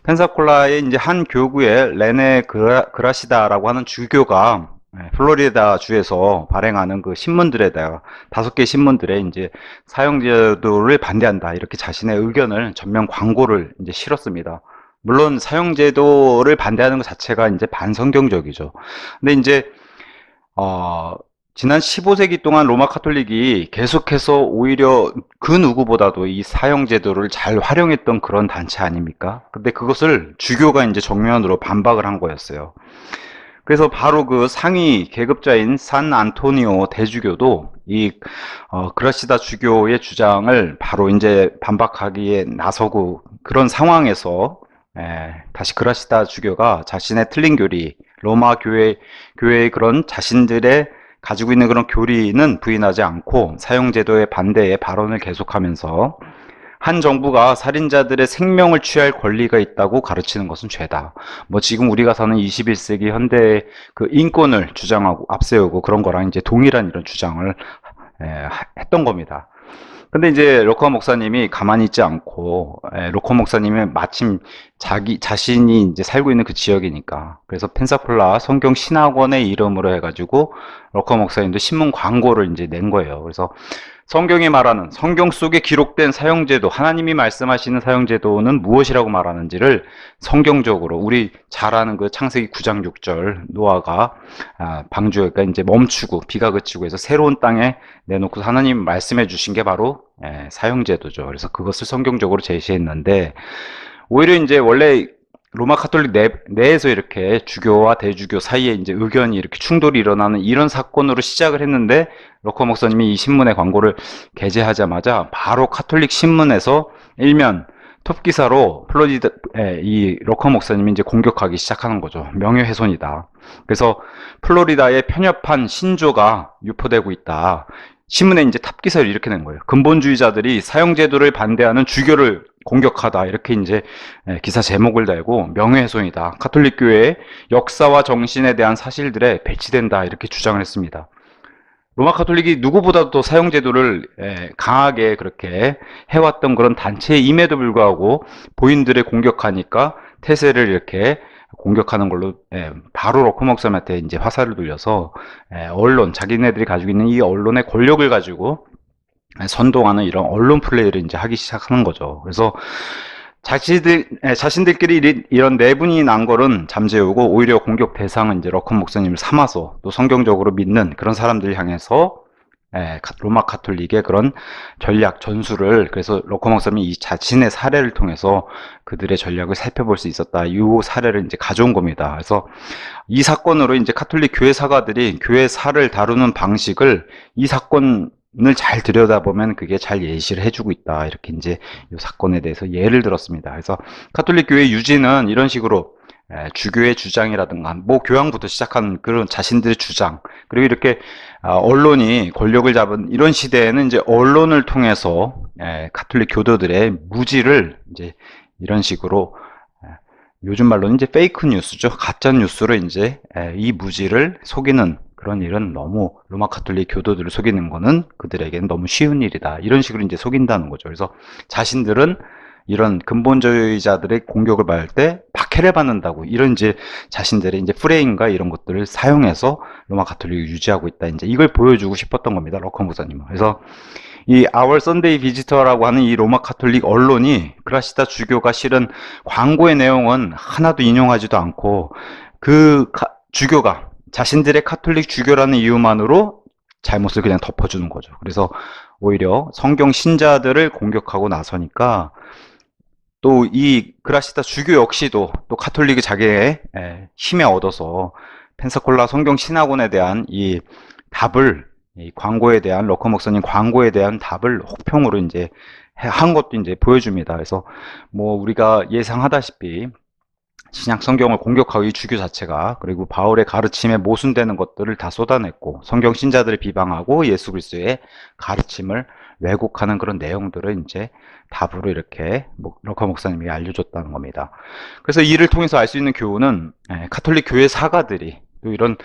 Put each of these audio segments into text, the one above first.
펜사콜라의 이제 한 교구에 레네 그라시다라고 하는 주교가 플로리다 주에서 발행하는 그 신문들에다가 5개 신문들에 이제 사형제도를 반대한다 이렇게 자신의 의견을 전면 광고를 이제 실었습니다. 물론 사형제도를 반대하는 것 자체가 이제 반성경적이죠. 근데 이제 지난 15세기 동안 로마 카톨릭이 계속해서 오히려 그 누구보다도 이 사형제도를 잘 활용했던 그런 단체 아닙니까? 근데 그것을 주교가 이제 정면으로 반박을 한 거였어요. 그래서 바로 그 상위 계급자인 산 안토니오 대주교도 이 그라시다 주교의 주장을 바로 이제 반박하기에 나서고 그런 상황에서 다시 그라시다 주교가 자신의 틀린 교리, 로마 교회의 그런 자신들의 가지고 있는 그런 교리는 부인하지 않고 사형제도의 반대의 발언을 계속하면서 한 정부가 살인자들의 생명을 취할 권리가 있다고 가르치는 것은 죄다. 뭐 지금 우리가 사는 21세기 현대의 그 인권을 주장하고 앞세우고 그런 거랑 이제 동일한 이런 주장을 했던 겁니다. 근데 이제 로커 목사님이 가만히 있지 않고 로커 목사님이 마침 자신이 이제 살고 있는 그 지역이니까 그래서 펜사콜라 성경 신학원의 이름으로 해가지고 로커 목사님도 신문 광고를 이제 낸 거예요. 그래서 성경이 말하는 성경 속에 기록된 사형제도 하나님이 말씀하시는 사형제도는 무엇이라고 말하는지를 성경적으로 우리 잘 아는 그 창세기 9장 6절 노아가 방주가 이제 멈추고 비가 그치고 해서 새로운 땅에 내놓고 하나님 말씀해 주신 게 바로 사형제도죠. 그래서 그것을 성경적으로 제시했는데 오히려 이제 원래 로마 카톨릭 내에서 이렇게 주교와 대주교 사이에 이제 의견이 이렇게 충돌이 일어나는 이런 사건으로 시작을 했는데 로커 목사님이 이 신문의 광고를 게재하자마자 바로 카톨릭 신문에서 일면 톱 기사로 플로리다 이 로커 목사님이 이제 공격하기 시작하는 거죠. 명예훼손이다. 그래서 플로리다의 편협한 신조가 유포되고 있다. 신문에 이제 탑 기사를 이렇게 낸 거예요. 근본주의자들이 사형제도를 반대하는 주교를 공격하다 이렇게 이제 기사 제목을 달고 명예훼손이다. 카톨릭 교회의 역사와 정신에 대한 사실들에 배치된다 이렇게 주장을 했습니다. 로마 카톨릭이 누구보다도 사형제도를 강하게 그렇게 해왔던 그런 단체임에도 불구하고 보인들을 공격하니까 태세를 이렇게 공격하는 걸로 바로 로커 목사님한테 이제 화살을 돌려서 언론 자기네들이 가지고 있는 이 언론의 권력을 가지고 선동하는 이런 언론 플레이를 이제 하기 시작하는 거죠. 그래서 자신들끼리 이런 내분이 난 거는 잠재우고 오히려 공격 대상은 이제 러컨 목사님을 삼아서 또 성경적으로 믿는 그런 사람들 향해서 로마 카톨릭의 그런 전략 전술을 그래서 러컨 목사님이 이 자신의 사례를 통해서 그들의 전략을 살펴볼 수 있었다. 이 사례를 이제 가져온 겁니다. 그래서 이 사건으로 이제 카톨릭 교회사가들이 교회사를 다루는 방식을 이 사건을 잘 들여다보면 그게 잘 예시를 해주고 있다. 이렇게 이제 이 사건에 대해서 예를 들었습니다. 그래서 카톨릭 교회 유지는 이런 식으로 주교의 주장이라든가 뭐 교황부터 시작한 그런 자신들의 주장 그리고 이렇게 언론이 권력을 잡은 이런 시대에는 이제 언론을 통해서 가톨릭 교도들의 무지를 이제 이런 식으로 요즘 말로는 이제 페이크 뉴스죠. 가짜 뉴스로 이제 이 무지를 속이는 그런 일은 너무 로마 카톨릭 교도들을 속이는 거는 그들에게는 너무 쉬운 일이다. 이런 식으로 이제 속인다는 거죠. 그래서 자신들은 이런 근본주의자들의 공격을 받을 때 박해를 받는다고 이런 이제 자신들의 이제 프레임과 이런 것들을 사용해서 로마 카톨릭을 유지하고 있다. 이제 이걸 보여주고 싶었던 겁니다. 러컨 목사님은. 그래서 이 Our Sunday Visitor라고 하는 이 로마 카톨릭 언론이 그라시다 주교가 실은 광고의 내용은 하나도 인용하지도 않고 그 주교가 자신들의 카톨릭 주교라는 이유만으로 잘못을 그냥 덮어주는 거죠. 그래서 오히려 성경 신자들을 공격하고 나서니까 또 이 그라시다 주교 역시도 또 카톨릭이 자기의 힘에 얻어서 펜사콜라 성경 신학원에 대한 이 답을 이 광고에 대한 러커 목사님 광고에 대한 답을 혹평으로 이제 한 것도 이제 보여줍니다. 그래서 뭐 우리가 예상하다시피 신약 성경을 공격하고 이 주교 자체가 그리고 바울의 가르침에 모순되는 것들을 다 쏟아냈고 성경 신자들을 비방하고 예수 그리스도의 가르침을 왜곡하는 그런 내용들을 이제 답으로 이렇게 러커 목사님이 알려줬다는 겁니다. 그래서 이를 통해서 알 수 있는 교훈은 카톨릭 교회 사가들이 또 이런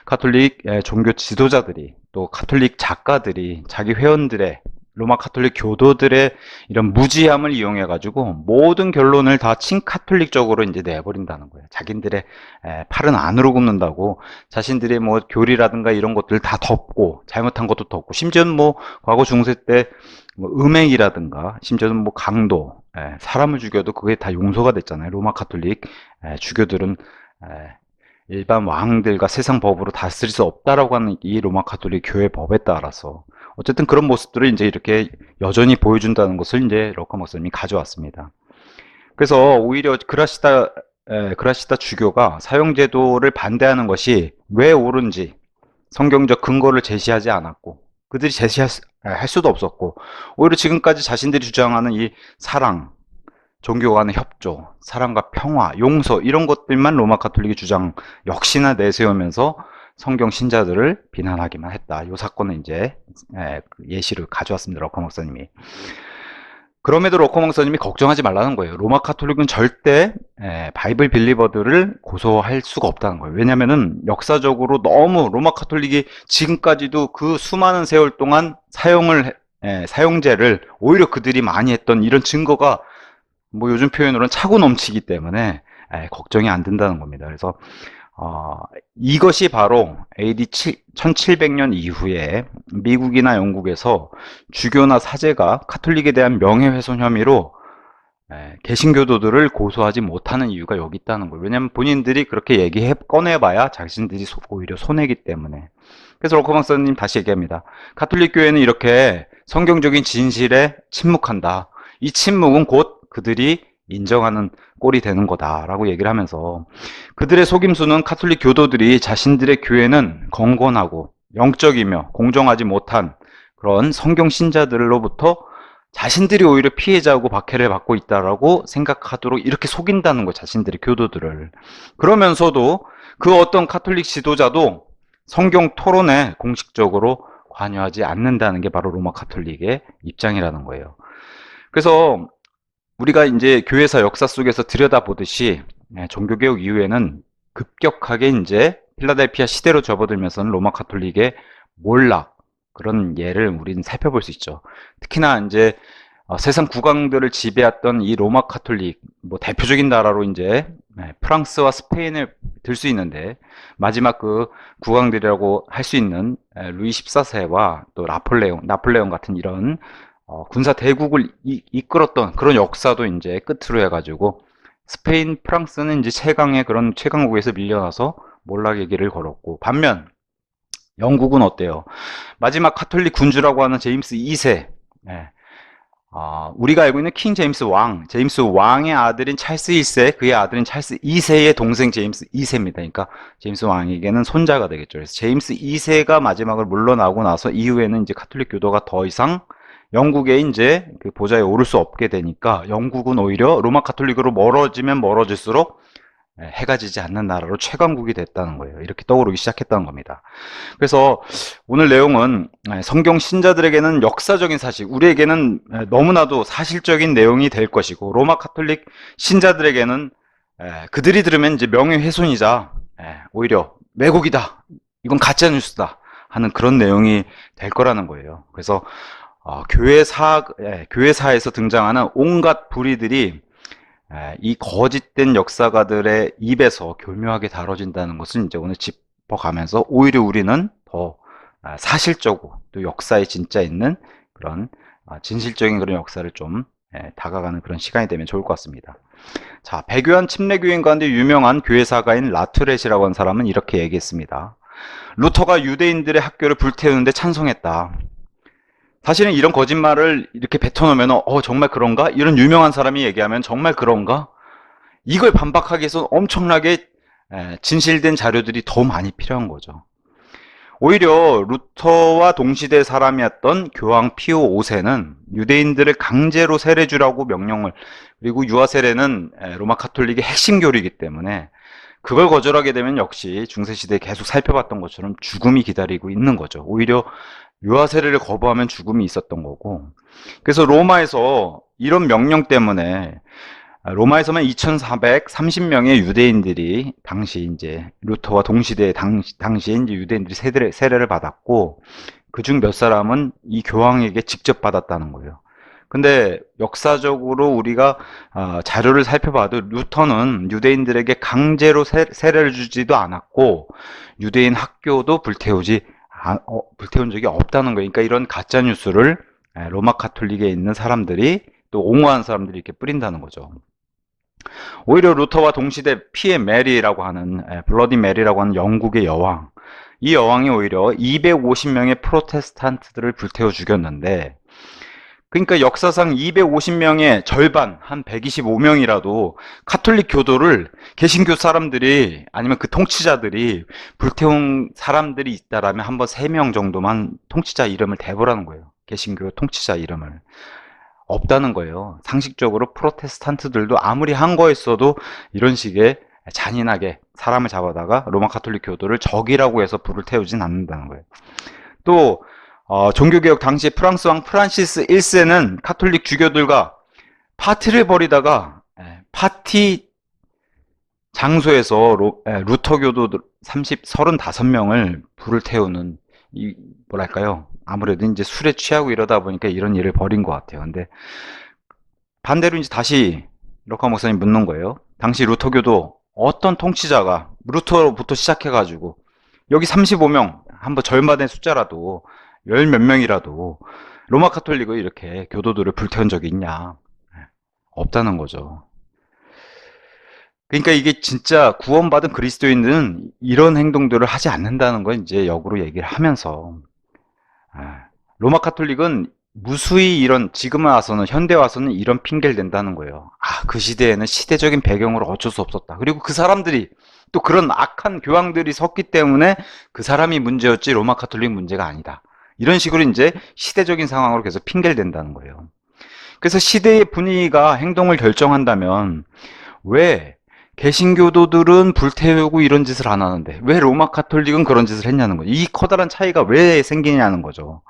카톨릭 종교 지도자들이 또 카톨릭 작가들이 자기 회원들의 로마 카톨릭 교도들의 이런 무지함을 이용해 가지고 모든 결론을 다 친카톨릭적으로 이제 내버린다는 거예요. 자기들의 팔은 안으로 굽는다고 자신들의 뭐 교리라든가 이런 것들 다 덮고 잘못한 것도 덮고 심지어는 뭐 과거 중세 때 뭐 음행이라든가 심지어는 뭐 강도, 사람을 죽여도 그게 다 용서가 됐잖아요. 로마 카톨릭 주교들은 일반 왕들과 세상 법으로 다스릴 수 없다라고 하는 이 로마 카톨릭 교회 법에 따라서 어쨌든 그런 모습들을 이제 이렇게 여전히 보여준다는 것을 이제 럭커 목사님이 가져왔습니다. 그래서 오히려 그라시다 주교가 사형제도를 반대하는 것이 왜 옳은지 성경적 근거를 제시하지 않았고 그들이 할 수도 없었고 오히려 지금까지 자신들이 주장하는 이 사랑, 종교 간의 협조, 사랑과 평화, 용서 이런 것들만 로마 카톨릭의 주장 역시나 내세우면서 성경 신자들을 비난하기만 했다. 이 사건은 이제 예시를 가져왔습니다. 럭커 목사님이. 그럼에도 럭커 목사님이 걱정하지 말라는 거예요. 로마 카톨릭은 절대 바이블 빌리버들을 고소할 수가 없다는 거예요. 왜냐면은 역사적으로 너무 로마 카톨릭이 지금까지도 그 수많은 세월 동안 사형제를 오히려 그들이 많이 했던 이런 증거가 뭐 요즘 표현으로는 차고 넘치기 때문에 걱정이 안 된다는 겁니다. 그래서 이것이 바로 AD 1700년 이후에 미국이나 영국에서 주교나 사제가 카톨릭에 대한 명예훼손 혐의로 개신교도들을 고소하지 못하는 이유가 여기 있다는 거예요. 왜냐하면 본인들이 그렇게 꺼내봐야 자신들이 오히려 손해기 때문에. 그래서 럭커 박사님 다시 얘기합니다. 카톨릭 교회는 이렇게 성경적인 진실에 침묵한다. 이 침묵은 곧 그들이 인정하는 꼴이 되는 거다라고 얘기를 하면서 그들의 속임수는 카톨릭 교도들이 자신들의 교회는 건건하고 영적이며 공정하지 못한 그런 성경 신자들로부터 자신들이 오히려 피해자고 박해를 받고 있다라고 생각하도록 이렇게 속인다는 거 자신들의 교도들을. 그러면서도 그 어떤 카톨릭 지도자도 성경 토론에 공식적으로 관여하지 않는다는 게 바로 로마 카톨릭의 입장이라는 거예요. 그래서 우리가 이제 교회사 역사 속에서 들여다보듯이 종교개혁 이후에는 급격하게 이제 필라델피아 시대로 접어들면서는 로마 카톨릭의 몰락 그런 예를 우리는 살펴볼 수 있죠. 특히나 이제 세상 국왕들을 지배했던 이 로마 카톨릭 뭐 대표적인 나라로 이제 프랑스와 스페인을 들 수 있는데 마지막 그 국왕들이라고 할 수 있는 루이 14세와 또 나폴레옹 같은 이런 군사 대국을 이끌었던 그런 역사도 이제 끝으로 해가지고 스페인, 프랑스는 이제 최강의 그런 최강국에서 밀려나서 몰락의 길을 걸었고 반면 영국은 어때요? 마지막 카톨릭 군주라고 하는 제임스 2세 우리가 알고 있는 킹 제임스 왕의 아들인 찰스 1세, 그의 아들인 찰스 2세의 동생 제임스 2세입니다. 그러니까 제임스 왕에게는 손자가 되겠죠. 그래서 제임스 2세가 마지막으로 물러나고 나서 이후에는 이제 카톨릭 교도가 더 이상 영국에 이제 그 보좌에 오를 수 없게 되니까 영국은 오히려 로마 카톨릭으로 멀어지면 멀어질수록 해가 지지 않는 나라로 최강국이 됐다는 거예요. 이렇게 떠오르기 시작했다는 겁니다. 그래서 오늘 내용은 성경 신자들에게는 역사적인 사실, 우리에게는 너무나도 사실적인 내용이 될 것이고 로마 카톨릭 신자들에게는 그들이 들으면 이제 명예훼손이자 오히려 왜곡이다, 이건 가짜 뉴스다 하는 그런 내용이 될 거라는 거예요. 그래서 교회사에서 등장하는 온갖 불의들이 이 거짓된 역사가들의 입에서 교묘하게 다뤄진다는 것을 이제 오늘 짚어가면서 오히려 우리는 더 사실적이고 또 역사에 진짜 있는 그런 진실적인 그런 역사를 좀 다가가는 그런 시간이 되면 좋을 것 같습니다. 자, 백요한 침례교인 가운데 유명한 교회사가인 라투렛이라고 하는 사람은 이렇게 얘기했습니다. 루터가 유대인들의 학교를 불태우는데 찬성했다. 사실은 이런 거짓말을 이렇게 뱉어놓으면 정말 그런가? 이런 유명한 사람이 얘기하면 정말 그런가? 이걸 반박하기 위해서 엄청나게 진실된 자료들이 더 많이 필요한 거죠. 오히려 루터와 동시대 사람이었던 교황 피오 5세는 유대인들을 강제로 세례 주라고 명령을, 그리고 유아 세례는 로마 카톨릭의 핵심 교리이기 때문에 그걸 거절하게 되면 역시 중세시대에 계속 살펴봤던 것처럼 죽음이 기다리고 있는 거죠. 오히려 유아 세례를 거부하면 죽음이 있었던 거고, 그래서 로마에서 이런 명령 때문에 로마에서만 2,430명의 유대인들이 당시 이제 루터와 동시대 당시에 이제 유대인들이 세례를 받았고, 그중 몇 사람은 이 교황에게 직접 받았다는 거예요. 근데 역사적으로 우리가 자료를 살펴봐도 루터는 유대인들에게 강제로 세례를 주지도 않았고 유대인 학교도 불태운 적이 없다는 거예요. 그러니까 이런 가짜 뉴스를 로마 카톨릭에 있는 사람들이 또 옹호한 사람들이 이렇게 뿌린다는 거죠. 오히려 루터와 동시대 피에 메리라고 하는 블러디 메리라고 하는 영국의 여왕, 이 여왕이 오히려 250명의 프로테스탄트들을 불태워 죽였는데, 그러니까 역사상 250명의 절반, 한 125명이라도 카톨릭 교도를 개신교 사람들이 아니면 그 통치자들이 불태운 사람들이 있다라면 한번 3명 정도만 통치자 이름을 대보라는 거예요. 개신교 통치자 이름을. 없다는 거예요. 상식적으로 프로테스탄트들도 아무리 한 거였어도 이런 식의 잔인하게 사람을 잡아다가 로마 카톨릭 교도를 적이라고 해서 불을 태우진 않는다는 거예요. 또 종교개혁 당시 프랑스 왕 프란시스 1세는 카톨릭 주교들과 파티를 벌이다가 파티 장소에서 루터교도 35명을 불을 태우는, 뭐랄까요, 아무래도 이제 술에 취하고 이러다 보니까 이런 일을 벌인 것 같아요. 근데 반대로 이제 다시 럭카 목사님 묻는 거예요. 당시 루터교도 어떤 통치자가 루터부터 시작해가지고 여기 35명, 한번 절반의 숫자라도 열 몇 명이라도 로마 카톨릭을 이렇게 교도들을 불태운 적이 있냐? 없다는 거죠. 그러니까 이게 진짜 구원받은 그리스도인들은 이런 행동들을 하지 않는다는 걸 이제 역으로 얘기를 하면서, 로마 카톨릭은 무수히 이런, 지금 와서는, 현대 와서는 이런 핑계를 댄다는 거예요. 그 시대에는 시대적인 배경으로 어쩔 수 없었다. 그리고 그 사람들이 또 그런 악한 교황들이 섰기 때문에 그 사람이 문제였지 로마 카톨릭 문제가 아니다. 이런 식으로 이제 시대적인 상황으로 계속 핑계를 댄다는 거예요. 그래서 시대의 분위기가 행동을 결정한다면 왜 개신교도들은 불태우고 이런 짓을 안 하는데 왜 로마 카톨릭은 그런 짓을 했냐는 거죠. 이 커다란 차이가 왜 생기냐는 거죠.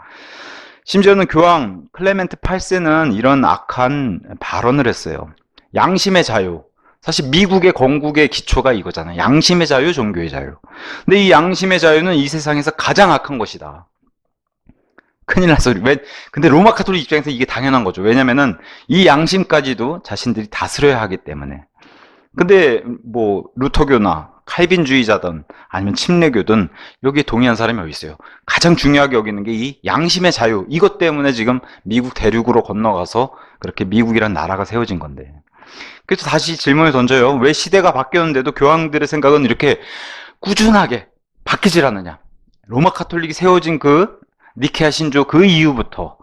심지어는 교황 클레멘트 8세는 이런 악한 발언을 했어요. 양심의 자유. 사실 미국의 건국의 기초가 이거잖아요. 양심의 자유, 종교의 자유. 근데 이 양심의 자유는 이 세상에서 가장 악한 것이다. 큰일 날 소리. 근데 로마 카톨릭 입장에서 이게 당연한 거죠. 왜냐면은 이 양심까지도 자신들이 다스려야 하기 때문에. 근데 뭐 루터교나 칼빈주의자든 아니면 침례교든 여기에 동의한 사람이 어디 있어요? 가장 중요하게 여기는 게 이 양심의 자유. 이것 때문에 지금 미국 대륙으로 건너가서 그렇게 미국이란 나라가 세워진 건데. 그래서 다시 질문을 던져요. 왜 시대가 바뀌었는데도 교황들의 생각은 이렇게 꾸준하게 바뀌질 않느냐? 로마 카톨릭이 세워진 그 니케아 신조 그 이후부터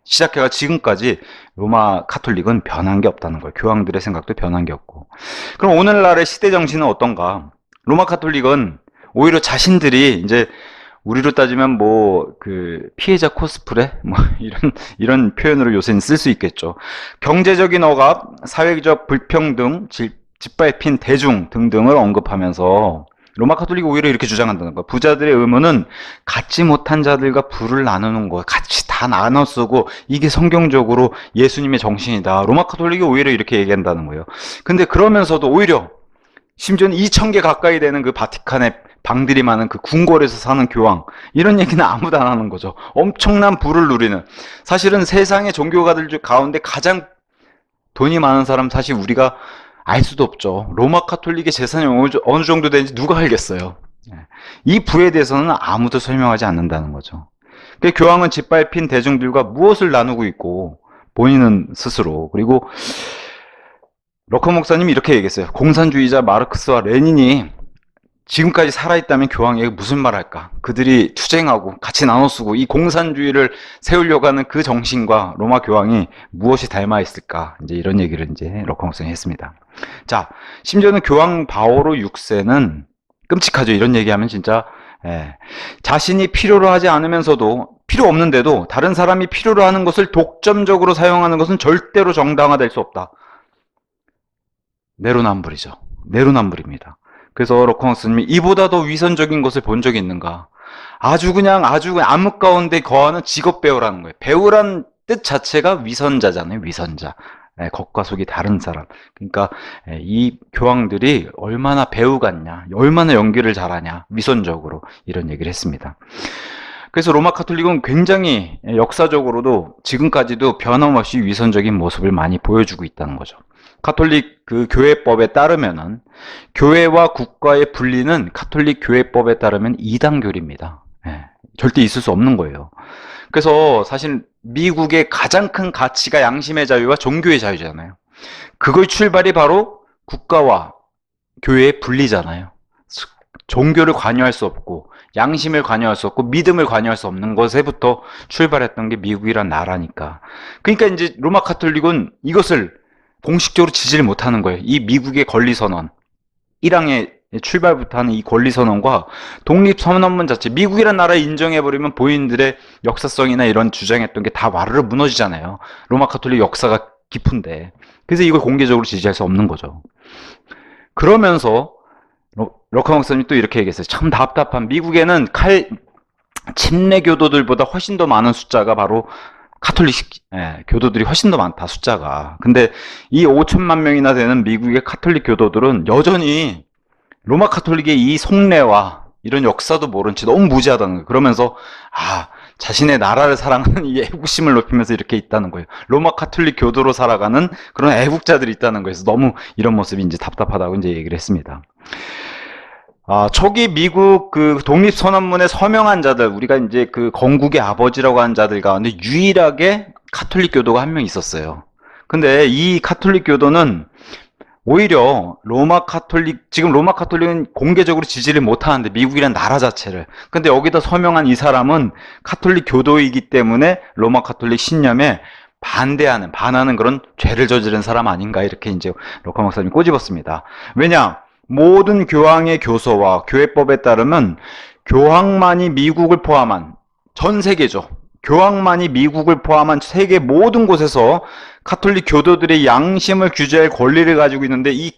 시작해가 지금까지 로마 카톨릭은 변한 게 없다는 거예요. 교황들의 생각도 변한 게 없고. 그럼 오늘날의 시대 정신은 어떤가? 로마 카톨릭은 오히려 자신들이 이제 우리로 따지면 뭐 그 피해자 코스프레 뭐 이런 표현으로 요새는 쓸 수 있겠죠. 경제적인 억압, 사회적 불평등, 짓밟힌 대중 등등을 언급하면서 로마 카톨릭이 오히려 이렇게 주장한다는 거야. 부자들의 의무는 갖지 못한 자들과 부를 나누는 거, 같이 다 나눠 쓰고 이게 성경적으로 예수님의 정신이다. 로마 카톨릭이 오히려 이렇게 얘기한다는 거예요. 근데 그러면서도 오히려 심지어는 2,000개 가까이 되는 그 바티칸의 방들이 많은 그 궁궐에서 사는 교황, 이런 얘기는 아무도 안 하는 거죠. 엄청난 부를 누리는, 사실은 세상의 종교가들 가운데 가장 돈이 많은 사람 사실 우리가 알 수도 없죠. 로마 카톨릭의 재산이 어느 정도 되는지 누가 알겠어요. 이 부에 대해서는 아무도 설명하지 않는다는 거죠. 교황은 짓밟힌 대중들과 무엇을 나누고 있고 본인은 스스로, 그리고 럭커 목사님이 이렇게 얘기했어요. 공산주의자 마르크스와 레닌이 지금까지 살아있다면 교황에게 무슨 말 할까? 그들이 투쟁하고 같이 나눠 쓰고 이 공산주의를 세우려고 하는 그 정신과 로마 교황이 무엇이 닮아 있을까? 이제 이런 얘기를 이제 럭커 목사님이 했습니다. 자, 심지어는 교황 바오로 6세는 끔찍하죠. 이런 얘기하면 진짜, 자신이 필요로 하지 않으면서도, 필요 없는데도 다른 사람이 필요로 하는 것을 독점적으로 사용하는 것은 절대로 정당화될 수 없다. 내로남불이죠. 내로남불입니다. 그래서 럭커 목사님이 이보다 더 위선적인 것을 본 적이 있는가? 아주 그냥 암흑 가운데 거하는 직업 배우라는 거예요. 배우란 뜻 자체가 위선자잖아요. 위선자. 겉과 속이 다른 사람. 그러니까 이 교황들이 얼마나 배우 같냐, 얼마나 연기를 잘하냐, 위선적으로 이런 얘기를 했습니다. 그래서 로마 카톨릭은 굉장히 역사적으로도 지금까지도 변함없이 위선적인 모습을 많이 보여주고 있다는 거죠. 카톨릭 그 교회법에 따르면은 교회와 국가의 분리는 카톨릭 교회법에 따르면 이단교리입니다. 예, 절대 있을 수 없는 거예요. 그래서 사실 미국의 가장 큰 가치가 양심의 자유와 종교의 자유잖아요. 그걸 출발이 바로 국가와 교회의 분리잖아요. 종교를 관여할 수 없고 양심을 관여할 수 없고 믿음을 관여할 수 없는 것에부터 출발했던 게 미국이란 나라니까. 그러니까 이제 로마 카톨릭은 이것을 공식적으로 지지를 못하는 거예요. 이 미국의 권리선언, 1항의 출발부터 하는 이 권리선언과 독립선언문 자체, 미국이란 나라를 인정해버리면 본인들의 역사성이나 이런 주장했던 게 다 와르르 무너지잖아요. 로마 카톨릭 역사가 깊은데. 그래서 이걸 공개적으로 지지할 수 없는 거죠. 그러면서 럭커 목사님이 또 이렇게 얘기했어요. 참 답답한, 미국에는 침례 교도들보다 훨씬 더 많은 숫자가 바로 카톨릭 교도들이 훨씬 더 많다, 숫자가. 근데 이 5천만 명이나 되는 미국의 카톨릭 교도들은 여전히 로마 카톨릭의 이 속내와 이런 역사도 모른 채 너무 무지하다는 거예요. 그러면서 자신의 나라를 사랑하는 이 애국심을 높이면서 이렇게 있다는 거예요. 로마 카톨릭 교도로 살아가는 그런 애국자들이 있다는 거예요. 그래서 너무 이런 모습이 이제 답답하다고 이제 얘기를 했습니다. 초기 미국 그 독립선언문에 서명한 자들, 우리가 이제 그 건국의 아버지라고 하는 자들 가운데 유일하게 카톨릭 교도가 한 명 있었어요. 근데 이 카톨릭 교도는 오히려 지금 로마 카톨릭은 공개적으로 지지를 못하는데, 미국이란 나라 자체를. 근데 여기다 서명한 이 사람은 카톨릭 교도이기 때문에 로마 카톨릭 신념에 반하는 그런 죄를 저지른 사람 아닌가, 이렇게 이제 럭커 목사님이 꼬집었습니다. 왜냐? 모든 교황의 교서와 교회법에 따르면 교황만이 미국을 포함한, 전 세계죠. 교황만이 미국을 포함한 세계 모든 곳에서 카톨릭 교도들의 양심을 규제할 권리를 가지고 있는데, 이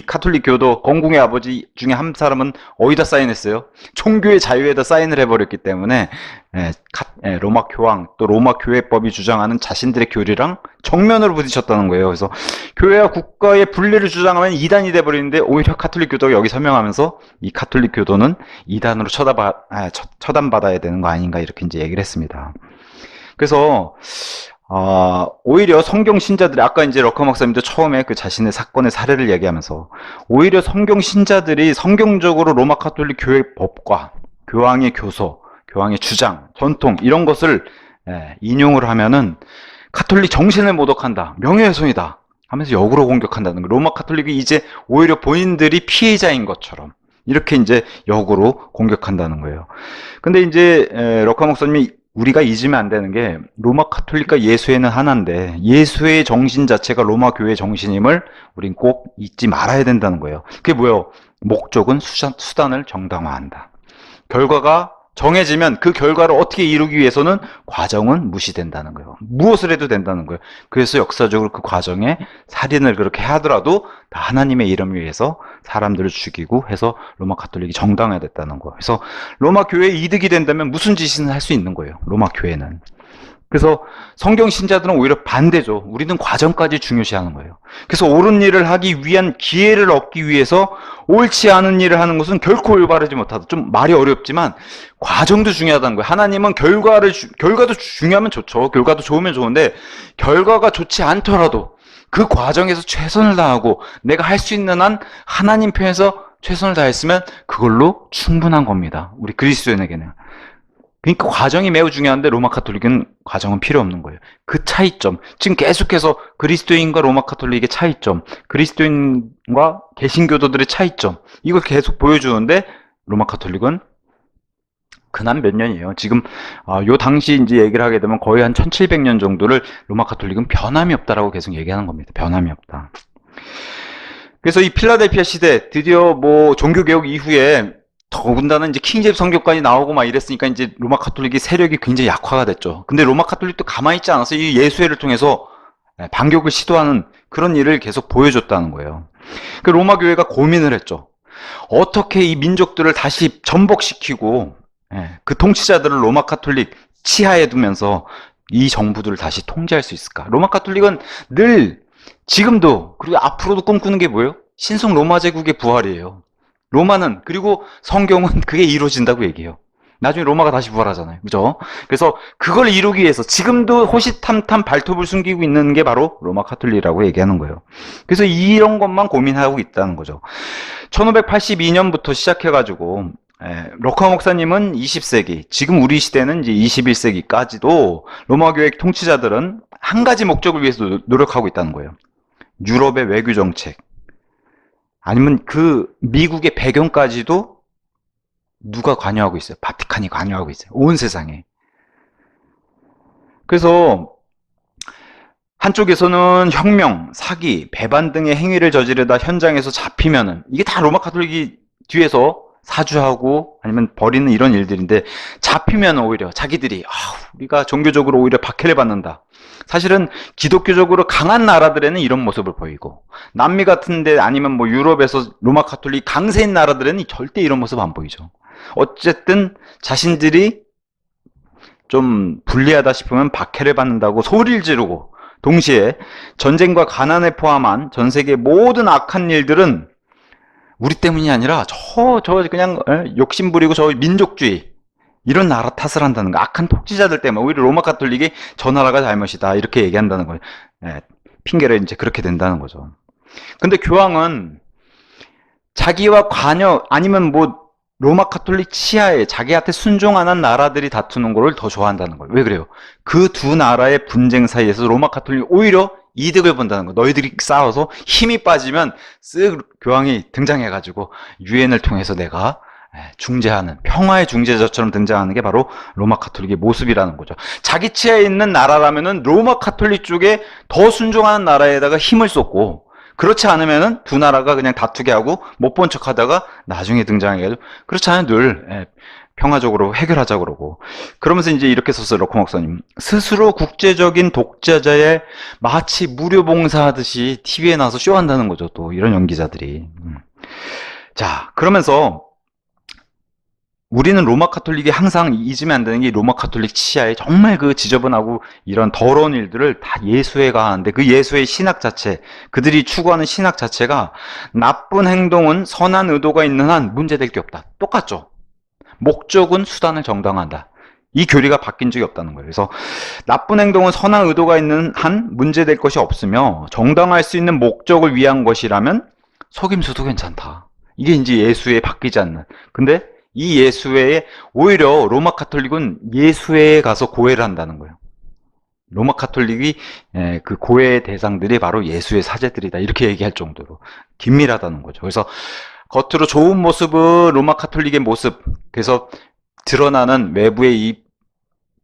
카톨릭 교도, 건국의 아버지 중에 한 사람은 어디다 사인했어요? 종교의 자유에다 사인을 해버렸기 때문에 로마 교황 또 로마 교회법이 주장하는 자신들의 교리랑 정면으로 부딪혔다는 거예요. 그래서 교회와 국가의 분리를 주장하면 이단이 돼버리는데, 오히려 카톨릭 교도가 여기 서명하면서 이 카톨릭 교도는 이단으로 처단받아야 되는 거 아닌가, 이렇게 이제 얘기를 했습니다. 그래서 오히려 성경 신자들이, 아까 이제 럭커 목사님도 처음에 그 자신의 사건의 사례를 얘기하면서, 오히려 성경 신자들이 성경적으로 로마 카톨릭 교회 법과 교황의 교서, 교황의 주장, 전통, 이런 것을 인용을 하면은 카톨릭 정신을 모독한다, 명예훼손이다 하면서 역으로 공격한다는 거예요. 로마 카톨릭이 이제 오히려 본인들이 피해자인 것처럼 이렇게 이제 역으로 공격한다는 거예요. 근데 이제 럭커 목사님이 우리가 잊으면 안 되는 게, 로마 카톨릭과 예수회는 하나인데 예수회의 정신 자체가 로마 교회의 정신임을 우린 꼭 잊지 말아야 된다는 거예요. 그게 뭐예요? 목적은 수단을 정당화한다. 결과가 정해지면 그 결과를 어떻게 이루기 위해서는 과정은 무시된다는 거예요. 무엇을 해도 된다는 거예요. 그래서 역사적으로 그 과정에 살인을 그렇게 하더라도 다 하나님의 이름을 위해서 사람들을 죽이고 해서 로마 카톨릭이 정당화됐다는 거예요. 그래서 로마 교회에 이득이 된다면 무슨 짓이든 할 수 있는 거예요, 로마 교회는. 그래서 성경 신자들은 오히려 반대죠. 우리는 과정까지 중요시하는 거예요. 그래서 옳은 일을 하기 위한 기회를 얻기 위해서 옳지 않은 일을 하는 것은 결코 올바르지 못하다. 좀 말이 어렵지만 과정도 중요하다는 거예요. 하나님은 결과도 중요하면 좋죠. 결과도 좋으면 좋은데, 결과가 좋지 않더라도 그 과정에서 최선을 다하고 내가 할 수 있는 한 하나님 편에서 최선을 다했으면 그걸로 충분한 겁니다, 우리 그리스도인에게는. 그러니까 과정이 매우 중요한데 로마 카톨릭은 과정은 필요 없는 거예요. 그 차이점, 지금 계속해서 그리스도인과 로마 카톨릭의 차이점, 그리스도인과 개신교도들의 차이점, 이걸 계속 보여주는데, 로마 카톨릭은 근한 몇 년이에요. 지금 요 당시 이제 얘기를 하게 되면 거의 한 1700년 정도를 로마 카톨릭은 변함이 없다라고 계속 얘기하는 겁니다. 변함이 없다. 그래서 이 필라델피아 시대, 드디어 뭐 종교개혁 이후에 더군다나 이제 킹제임스 성교관이 나오고 막 이랬으니까 이제 로마 카톨릭의 세력이 굉장히 약화가 됐죠. 근데 로마 카톨릭도 가만히 있지 않아서 이 예수회를 통해서 반격을 시도하는 그런 일을 계속 보여줬다는 거예요. 그 로마 교회가 고민을 했죠. 어떻게 이 민족들을 다시 전복시키고 그 통치자들을 로마 카톨릭 치하에 두면서 이 정부들을 다시 통제할 수 있을까? 로마 카톨릭은 늘 지금도, 그리고 앞으로도 꿈꾸는 게 뭐예요? 신성 로마 제국의 부활이에요. 로마는, 그리고 성경은 그게 이루어진다고 얘기해요. 나중에 로마가 다시 부활하잖아요. 그죠? 그래서 그걸 이루기 위해서 지금도 호시탐탐 발톱을 숨기고 있는 게 바로 로마 카톨릭이라고 얘기하는 거예요. 그래서 이런 것만 고민하고 있다는 거죠. 1582년부터 시작해가지고 럭커 목사님은 20세기, 지금 우리 시대는 이제 21세기까지도 로마 교회 통치자들은 한 가지 목적을 위해서 노력하고 있다는 거예요. 유럽의 외교 정책, 아니면 그 미국의 배경까지도 누가 관여하고 있어요? 바티칸이 관여하고 있어요. 온 세상에. 그래서 한쪽에서는 혁명, 사기, 배반 등의 행위를 저지르다 현장에서 잡히면은 이게 다 로마 카톨릭이 뒤에서 사주하고 아니면 벌이는 이런 일들인데, 잡히면 오히려 자기들이 우리가 종교적으로 오히려 박해를 받는다. 사실은 기독교적으로 강한 나라들에는 이런 모습을 보이고, 남미 같은데 아니면 뭐 유럽에서 로마 카톨릭 강세인 나라들에는 절대 이런 모습 안 보이죠. 어쨌든 자신들이 좀 불리하다 싶으면 박해를 받는다고 소리를 지르고, 동시에 전쟁과 가난을 포함한 전 세계 모든 악한 일들은 우리 때문이 아니라 저 그냥 욕심부리고 저 민족주의 이런 나라 탓을 한다는 거. 악한 통치자들 때문에 오히려 로마 카톨릭이 저 나라가 잘못이다 이렇게 얘기한다는 거예요. 핑계를 이제 그렇게 된다는 거죠. 근데 교황은 자기와 관여 아니면 뭐 로마 카톨릭 치하에 자기한테 순종하는 나라들이 다투는 거를 더 좋아한다는 거예요. 왜 그래요? 그 두 나라의 분쟁 사이에서 로마 카톨릭이 오히려 이득을 본다는 거. 너희들이 싸워서 힘이 빠지면 쓱 교황이 등장해가지고 유엔을 통해서 내가 중재하는, 평화의 중재자처럼 등장하는 게 바로 로마 카톨릭의 모습이라는 거죠. 자기 치하에 있는 나라라면은 로마 카톨릭 쪽에 더 순종하는 나라에다가 힘을 쏟고, 그렇지 않으면은 두 나라가 그냥 다투게 하고 못 본 척 하다가 나중에 등장해가지고, 그렇잖아요. 늘 평화적으로 해결하자 그러고. 그러면서 이제 이렇게 썼어요. 럭커 목사님. 스스로 국제적인 독재자의 마치 무료 봉사하듯이 TV에 나와서 쇼한다는 거죠. 또 이런 연기자들이. 자, 그러면서 우리는 로마 카톨릭이 항상 잊으면 안 되는 게, 로마 카톨릭 치하에 정말 그 지저분하고 이런 더러운 일들을 다 예수에 가하는데, 그 예수의 신학 자체, 그들이 추구하는 신학 자체가 나쁜 행동은 선한 의도가 있는 한 문제될 게 없다. 똑같죠. 목적은 수단을 정당화한다. 이 교리가 바뀐 적이 없다는 거예요. 그래서 나쁜 행동은 선한 의도가 있는 한 문제될 것이 없으며, 정당화할 수 있는 목적을 위한 것이라면 속임수도 괜찮다. 이게 이제 예수에 바뀌지 않는. 근데 이 예수회에 오히려 로마 카톨릭은 예수회에 가서 고해를 한다는 거예요. 로마 카톨릭이 그 고해의 대상들이 바로 예수의 사제들이다 이렇게 얘기할 정도로 긴밀하다는 거죠. 그래서 겉으로 좋은 모습은 로마 카톨릭의 모습, 그래서 드러나는 외부의 이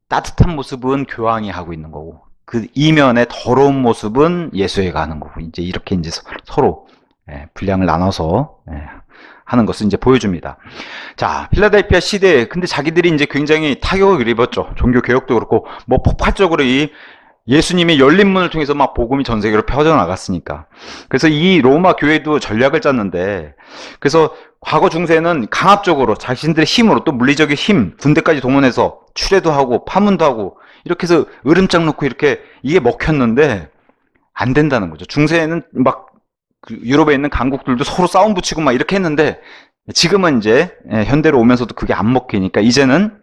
따뜻한 모습은 교황이 하고 있는 거고, 그 이면의 더러운 모습은 예수회가 하는 거고, 이제 이렇게 이제 서로 분량을 나눠서 하는 것을 이제 보여줍니다. 자, 필라델피아 시대에 근데 자기들이 이제 굉장히 타격을 입었죠. 종교 개혁도 그렇고 뭐 폭발적으로 이 예수님의 열린 문을 통해서 막 복음이 전 세계로 퍼져나갔으니까. 그래서 이 로마 교회도 전략을 짰는데, 그래서 과거 중세는 강압적으로 자신들의 힘으로, 또 물리적인 힘, 군대까지 동원해서 추례도 하고 파문도 하고 이렇게 해서 으름장 놓고 이렇게 이게 먹혔는데 안 된다는 거죠. 중세에는 막 유럽에 있는 강국들도 서로 싸움 붙이고 막 이렇게 했는데, 지금은 이제 현대로 오면서도 그게 안 먹히니까 이제는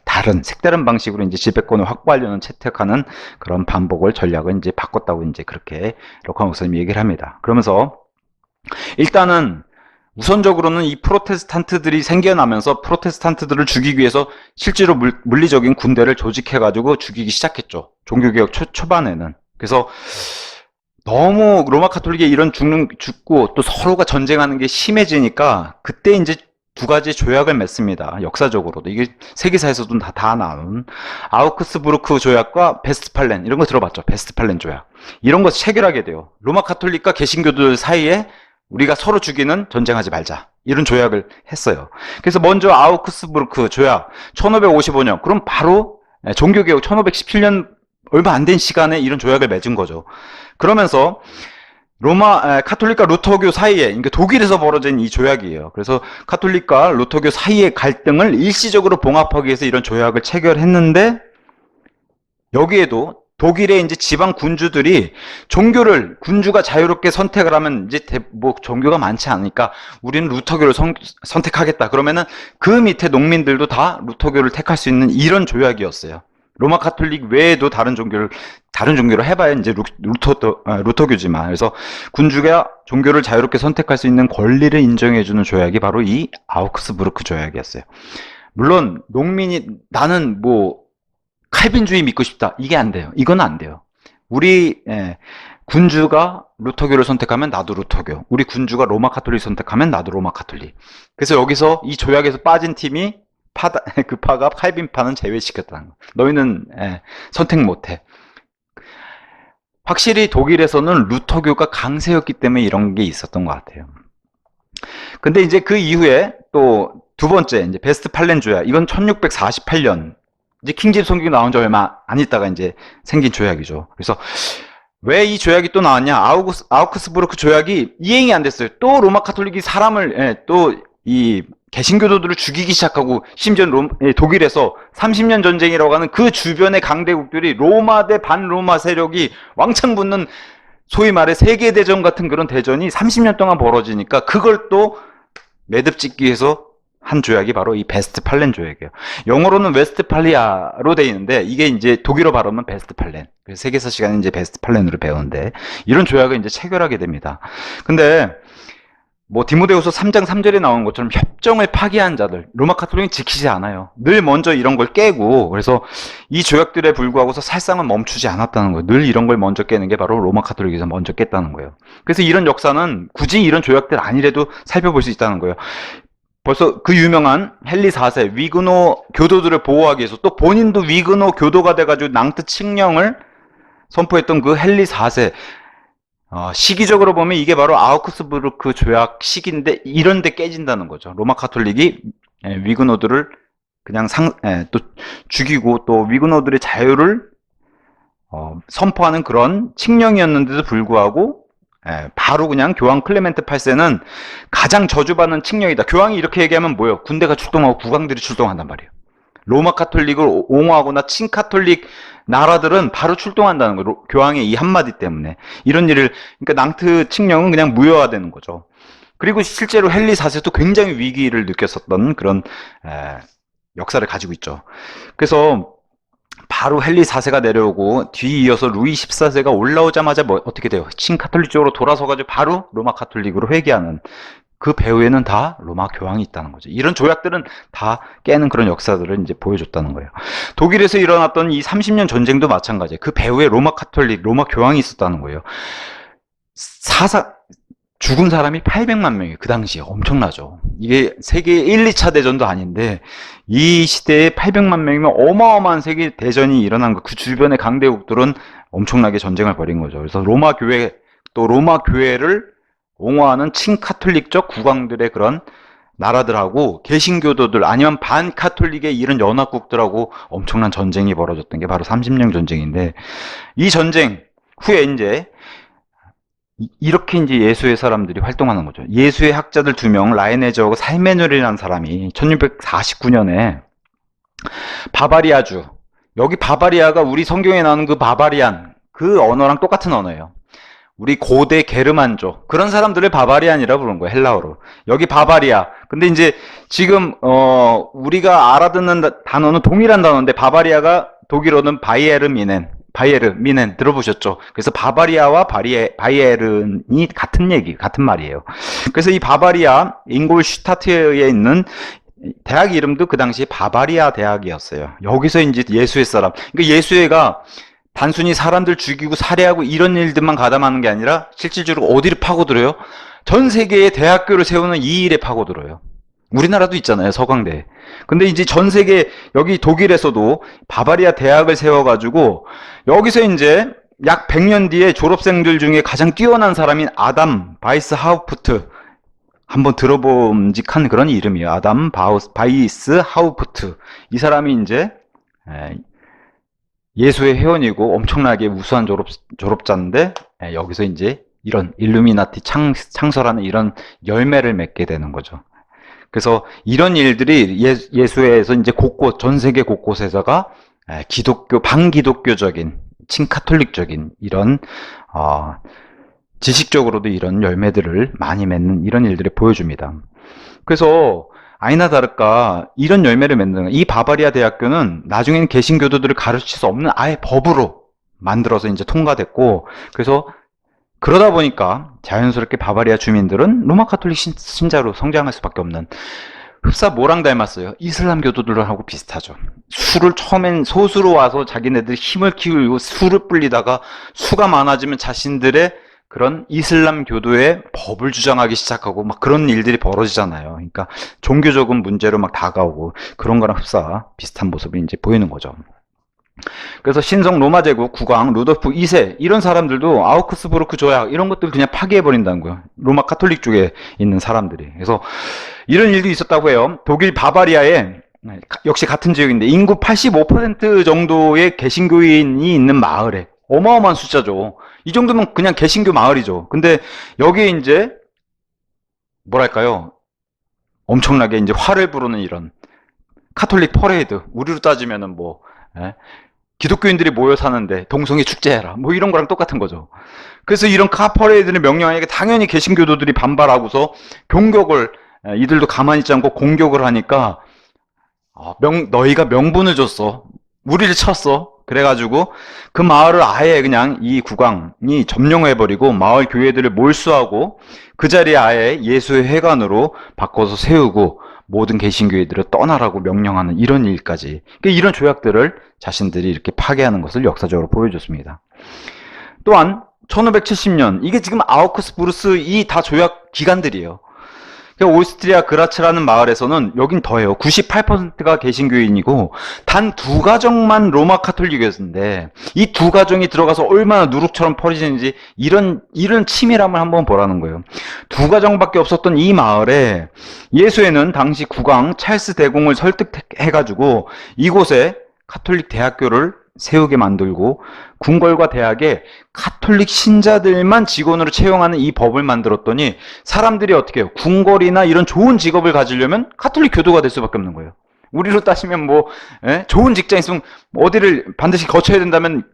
다른 색다른 방식으로 이제 지배권을 확보하려는 채택하는 그런 반복을 전략을 이제 바꿨다고 이제 그렇게 럭커 목사님이 얘기를 합니다. 그러면서 일단은 우선적으로는 이 프로테스탄트들이 생겨나면서 프로테스탄트들을 죽이기 위해서 실제로 물리적인 군대를 조직해가지고 죽이기 시작했죠. 종교개혁 초반에는. 그래서 너무 로마 카톨릭의 이런 죽고 또 서로가 전쟁하는 게 심해지니까 그때 이제 두 가지 조약을 맺습니다. 역사적으로도. 이게 세계사에서도 다 나온 아우크스부르크 조약과 베스트팔렌, 이런 거 들어봤죠? 베스트팔렌 조약. 이런 거 체결하게 돼요. 로마 카톨릭과 개신교들 사이에 우리가 서로 죽이는 전쟁하지 말자. 이런 조약을 했어요. 그래서 먼저 아우크스부르크 조약 1555년. 그럼 바로 종교개혁 1517년 얼마 안 된 시간에 이런 조약을 맺은 거죠. 그러면서 카톨릭과 루터교 사이에, 그러니까 독일에서 벌어진 이 조약이에요. 그래서 카톨릭과 루터교 사이의 갈등을 일시적으로 봉합하기 위해서 이런 조약을 체결했는데, 여기에도 독일의 이제 지방 군주들이 군주가 자유롭게 선택을 하면 이제 뭐 종교가 많지 않으니까 우리는 루터교를 선택하겠다. 그러면은 그 밑에 농민들도 다 루터교를 택할 수 있는 이런 조약이었어요. 로마 카톨릭 외에도 다른 종교를 해봐야 이제 루터교지만. 그래서 군주가 종교를 자유롭게 선택할 수 있는 권리를 인정해주는 조약이 바로 이 아우크스부르크 조약이었어요. 물론 농민이 나는 뭐 칼빈주의 믿고 싶다, 이게 안 돼요. 이건 안 돼요. 우리 군주가 루터교를 선택하면 나도 루터교, 우리 군주가 로마 카톨릭 선택하면 나도 로마 카톨릭. 그래서 여기서 이 조약에서 빠진 팀이 그 파가 칼빈파는 제외시켰다는 거. 너희는 선택 못해. 확실히 독일에서는 루터교가 강세였기 때문에 이런 게 있었던 것 같아요. 근데 이제 그 이후에 또 두 번째 이제 베스트팔렌 조약, 이건 1648년 이제 킹제임스 성경이 나온 지 얼마 안 있다가 이제 생긴 조약이죠. 그래서 왜 이 조약이 또 나왔냐? 아우크스부르크 조약이 이행이 안 됐어요. 또 로마 카톨릭이 사람을 또 이 개신교도들을 죽이기 시작하고, 심지어 독일에서 30년 전쟁이라고 하는 그 주변의 강대국들이 로마 대 반로마 세력이 왕창 붙는 소위 말해 세계대전 같은 그런 대전이 30년 동안 벌어지니까 그걸 또 매듭 짓기 위해서 한 조약이 바로 이 베스트팔렌 조약이에요. 영어로는 웨스트팔리아로 돼 있는데 이게 이제 독일어 발음은 베스트팔렌. 그래서 세계사 시간에 이제 베스트팔렌으로 배우는데 이런 조약을 이제 체결하게 됩니다. 근데 뭐 디모데후서 3장 3절에 나오는 것처럼 협정을 파기한 자들, 로마 카톨릭은 지키지 않아요. 늘 먼저 이런 걸 깨고, 그래서 이 조약들에 불구하고서 살상은 멈추지 않았다는 거예요. 늘 이런 걸 먼저 깨는 게 바로 로마 카톨릭에서 먼저 깼다는 거예요. 그래서 이런 역사는 굳이 이런 조약들 아니래도 살펴볼 수 있다는 거예요. 벌써 그 유명한 헨리 4세 위그노 교도들을 보호하기 위해서 또 본인도 위그노 교도가 돼가지고 낭트 칙령을 선포했던 그 헨리 4세, 시기적으로 보면 이게 바로 아우크스부르크 조약 시기인데 이런데 깨진다는 거죠. 로마 카톨릭이 위그노들을 그냥 또 죽이고 또 위그노들의 자유를 선포하는 그런 칙령이었는데도 불구하고 바로 그냥 교황 클레멘트 8세는 가장 저주받는 칙령이다. 교황이 이렇게 얘기하면 뭐예요? 군대가 출동하고 국왕들이 출동한단 말이에요. 로마 카톨릭을 옹호하거나 친카톨릭 나라들은 바로 출동한다는 거예요. 교황의 이 한마디 때문에. 이런 일을, 그러니까 낭트 칙령은 그냥 무효화되는 거죠. 그리고 실제로 헨리 4세도 굉장히 위기를 느꼈었던 그런 역사를 가지고 있죠. 그래서 바로 헨리 4세가 내려오고 뒤이어서 루이 14세가 올라오자마자 어떻게 돼요? 친카톨릭 쪽으로 돌아서가지고 바로 로마 카톨릭으로 회귀하는, 그 배후에는 다 로마 교황이 있다는 거죠. 이런 조약들은 다 깨는 그런 역사들을 이제 보여줬다는 거예요. 독일에서 일어났던 이 30년 전쟁도 마찬가지예요. 그 배후에 로마 카톨릭, 로마 교황이 있었다는 거예요. 죽은 사람이 800만 명이에요. 그 당시에 엄청나죠. 이게 세계 1, 2차 대전도 아닌데 이 시대에 800만 명이면 어마어마한 세계 대전이 일어난 거. 그 주변의 강대국들은 엄청나게 전쟁을 벌인 거죠. 그래서 로마 교회, 또 로마 교회를 옹호하는 친카톨릭적 국왕들의 그런 나라들하고 개신교도들 아니면 반카톨릭의 이런 연합국들하고 엄청난 전쟁이 벌어졌던 게 바로 30년 전쟁인데, 이 전쟁 후에 이제 이렇게 이제 예수의 사람들이 활동하는 거죠. 예수의 학자들 2명, 라이네저하고 살메놀이라는 사람이 1649년에 바바리아주, 여기 바바리아가 우리 성경에 나오는 그 바바리안, 그 언어랑 똑같은 언어예요. 우리 고대 게르만족, 그런 사람들을 바바리안이라고 부르는 거예요. 헬라어로. 여기 바바리아. 근데 이제 지금 우리가 알아듣는 단어는 동일한 단어인데 바바리아가 독일어는 바이에르미넨 들어보셨죠? 그래서 바바리아와 바이에른이 같은 말이에요. 그래서 이 바바리아 잉골슈타트에 있는 대학 이름도 그 당시에 바바리아 대학이었어요. 여기서 이제 예수의 사람, 그러니까 예수회가 단순히 사람들 죽이고 살해하고 이런 일들만 가담하는 게 아니라 실질적으로 어디를 파고들어요? 전 세계의 대학교를 세우는 이 일에 파고들어요. 우리나라도 있잖아요, 서강대. 근데 이제 전 세계, 여기 독일에서도 바바리아 대학을 세워가지고 여기서 이제 약 100년 뒤에 졸업생들 중에 가장 뛰어난 사람인 아담 바이스 하우프트, 한번 들어봄직한 그런 이름이에요. 아담 바이스 하우프트. 이 사람이 이제 예수의 회원이고 엄청나게 우수한 졸업자인데, 여기서 이제 이런 일루미나티 창설하는 이런 열매를 맺게 되는 거죠. 그래서 이런 일들이 예수회에서 이제 전 세계 곳곳에서가 반기독교적인 친카톨릭적인 이런 지식적으로도 이런 열매들을 많이 맺는 이런 일들을 보여줍니다. 그래서 아니나 다를까 이런 열매를 맺는 이 바바리아 대학교는 나중에는 개신교도들을 가르칠 수 없는 아예 법으로 만들어서 이제 통과됐고, 그래서 그러다 보니까 자연스럽게 바바리아 주민들은 로마 카톨릭 신자로 성장할 수밖에 없는, 흡사 뭐랑 닮았어요? 이슬람 교도들하고 비슷하죠. 수를 처음엔 소수로 와서 자기네들 힘을 키우고 수를 불리다가 수가 많아지면 자신들의 그런 이슬람 교도의 법을 주장하기 시작하고 막 그런 일들이 벌어지잖아요. 그러니까 종교적인 문제로 막 다가오고 그런 거랑 흡사 비슷한 모습이 이제 보이는 거죠. 그래서 신성 로마 제국 국왕 루돌프 2세 이런 사람들도 아우크스부르크 조약 이런 것들 그냥 파기해버린다는 거예요. 로마 카톨릭 쪽에 있는 사람들이. 그래서 이런 일도 있었다고 해요. 독일 바바리아에 역시 같은 지역인데 인구 85% 정도의 개신교인이 있는 마을에, 어마어마한 숫자죠. 이 정도면 그냥 개신교 마을이죠. 근데 여기에 이제 뭐랄까요, 엄청나게 이제 화를 부르는 이런 카톨릭 퍼레이드, 우리로 따지면은 뭐 기독교인들이 모여 사는데 동성애 축제해라 뭐 이런 거랑 똑같은 거죠. 그래서 이런 카퍼레이드를 명령하니까 당연히 개신교도들이 반발하고서 공격을, 이들도 가만히 있지 않고 공격을 하니까 너희가 명분을 줬어, 우리를 쳤어, 그래가지고 그 마을을 아예 그냥 이 국왕이 점령해버리고 마을 교회들을 몰수하고 그 자리에 아예 예수의 회관으로 바꿔서 세우고 모든 개신교회들을 떠나라고 명령하는 이런 일까지, 이런 조약들을 자신들이 이렇게 파괴하는 것을 역사적으로 보여줬습니다. 또한 1570년, 이게 지금 아우크스부르스 이 다 조약 기간들이에요. 오스트리아 그라츠라는 마을에서는 여긴 더해요. 98%가 개신교인이고 단 2가정만 로마 카톨릭이었는데 이 2가정이 들어가서 얼마나 누룩처럼 퍼지는지 이런 치밀함을 한번 보라는 거예요. 2가정밖에 없었던 이 마을에 예수에는 당시 국왕 찰스 대공을 설득해가지고 이곳에 카톨릭 대학교를 세우게 만들고 궁궐과 대학에 카톨릭 신자들만 직원으로 채용하는 이 법을 만들었더니 사람들이 어떻게 해요? 궁궐이나 이런 좋은 직업을 가지려면 카톨릭 교도가 될 수밖에 없는 거예요. 우리로 따지면 뭐 좋은 직장 있으면 어디를 반드시 거쳐야 된다면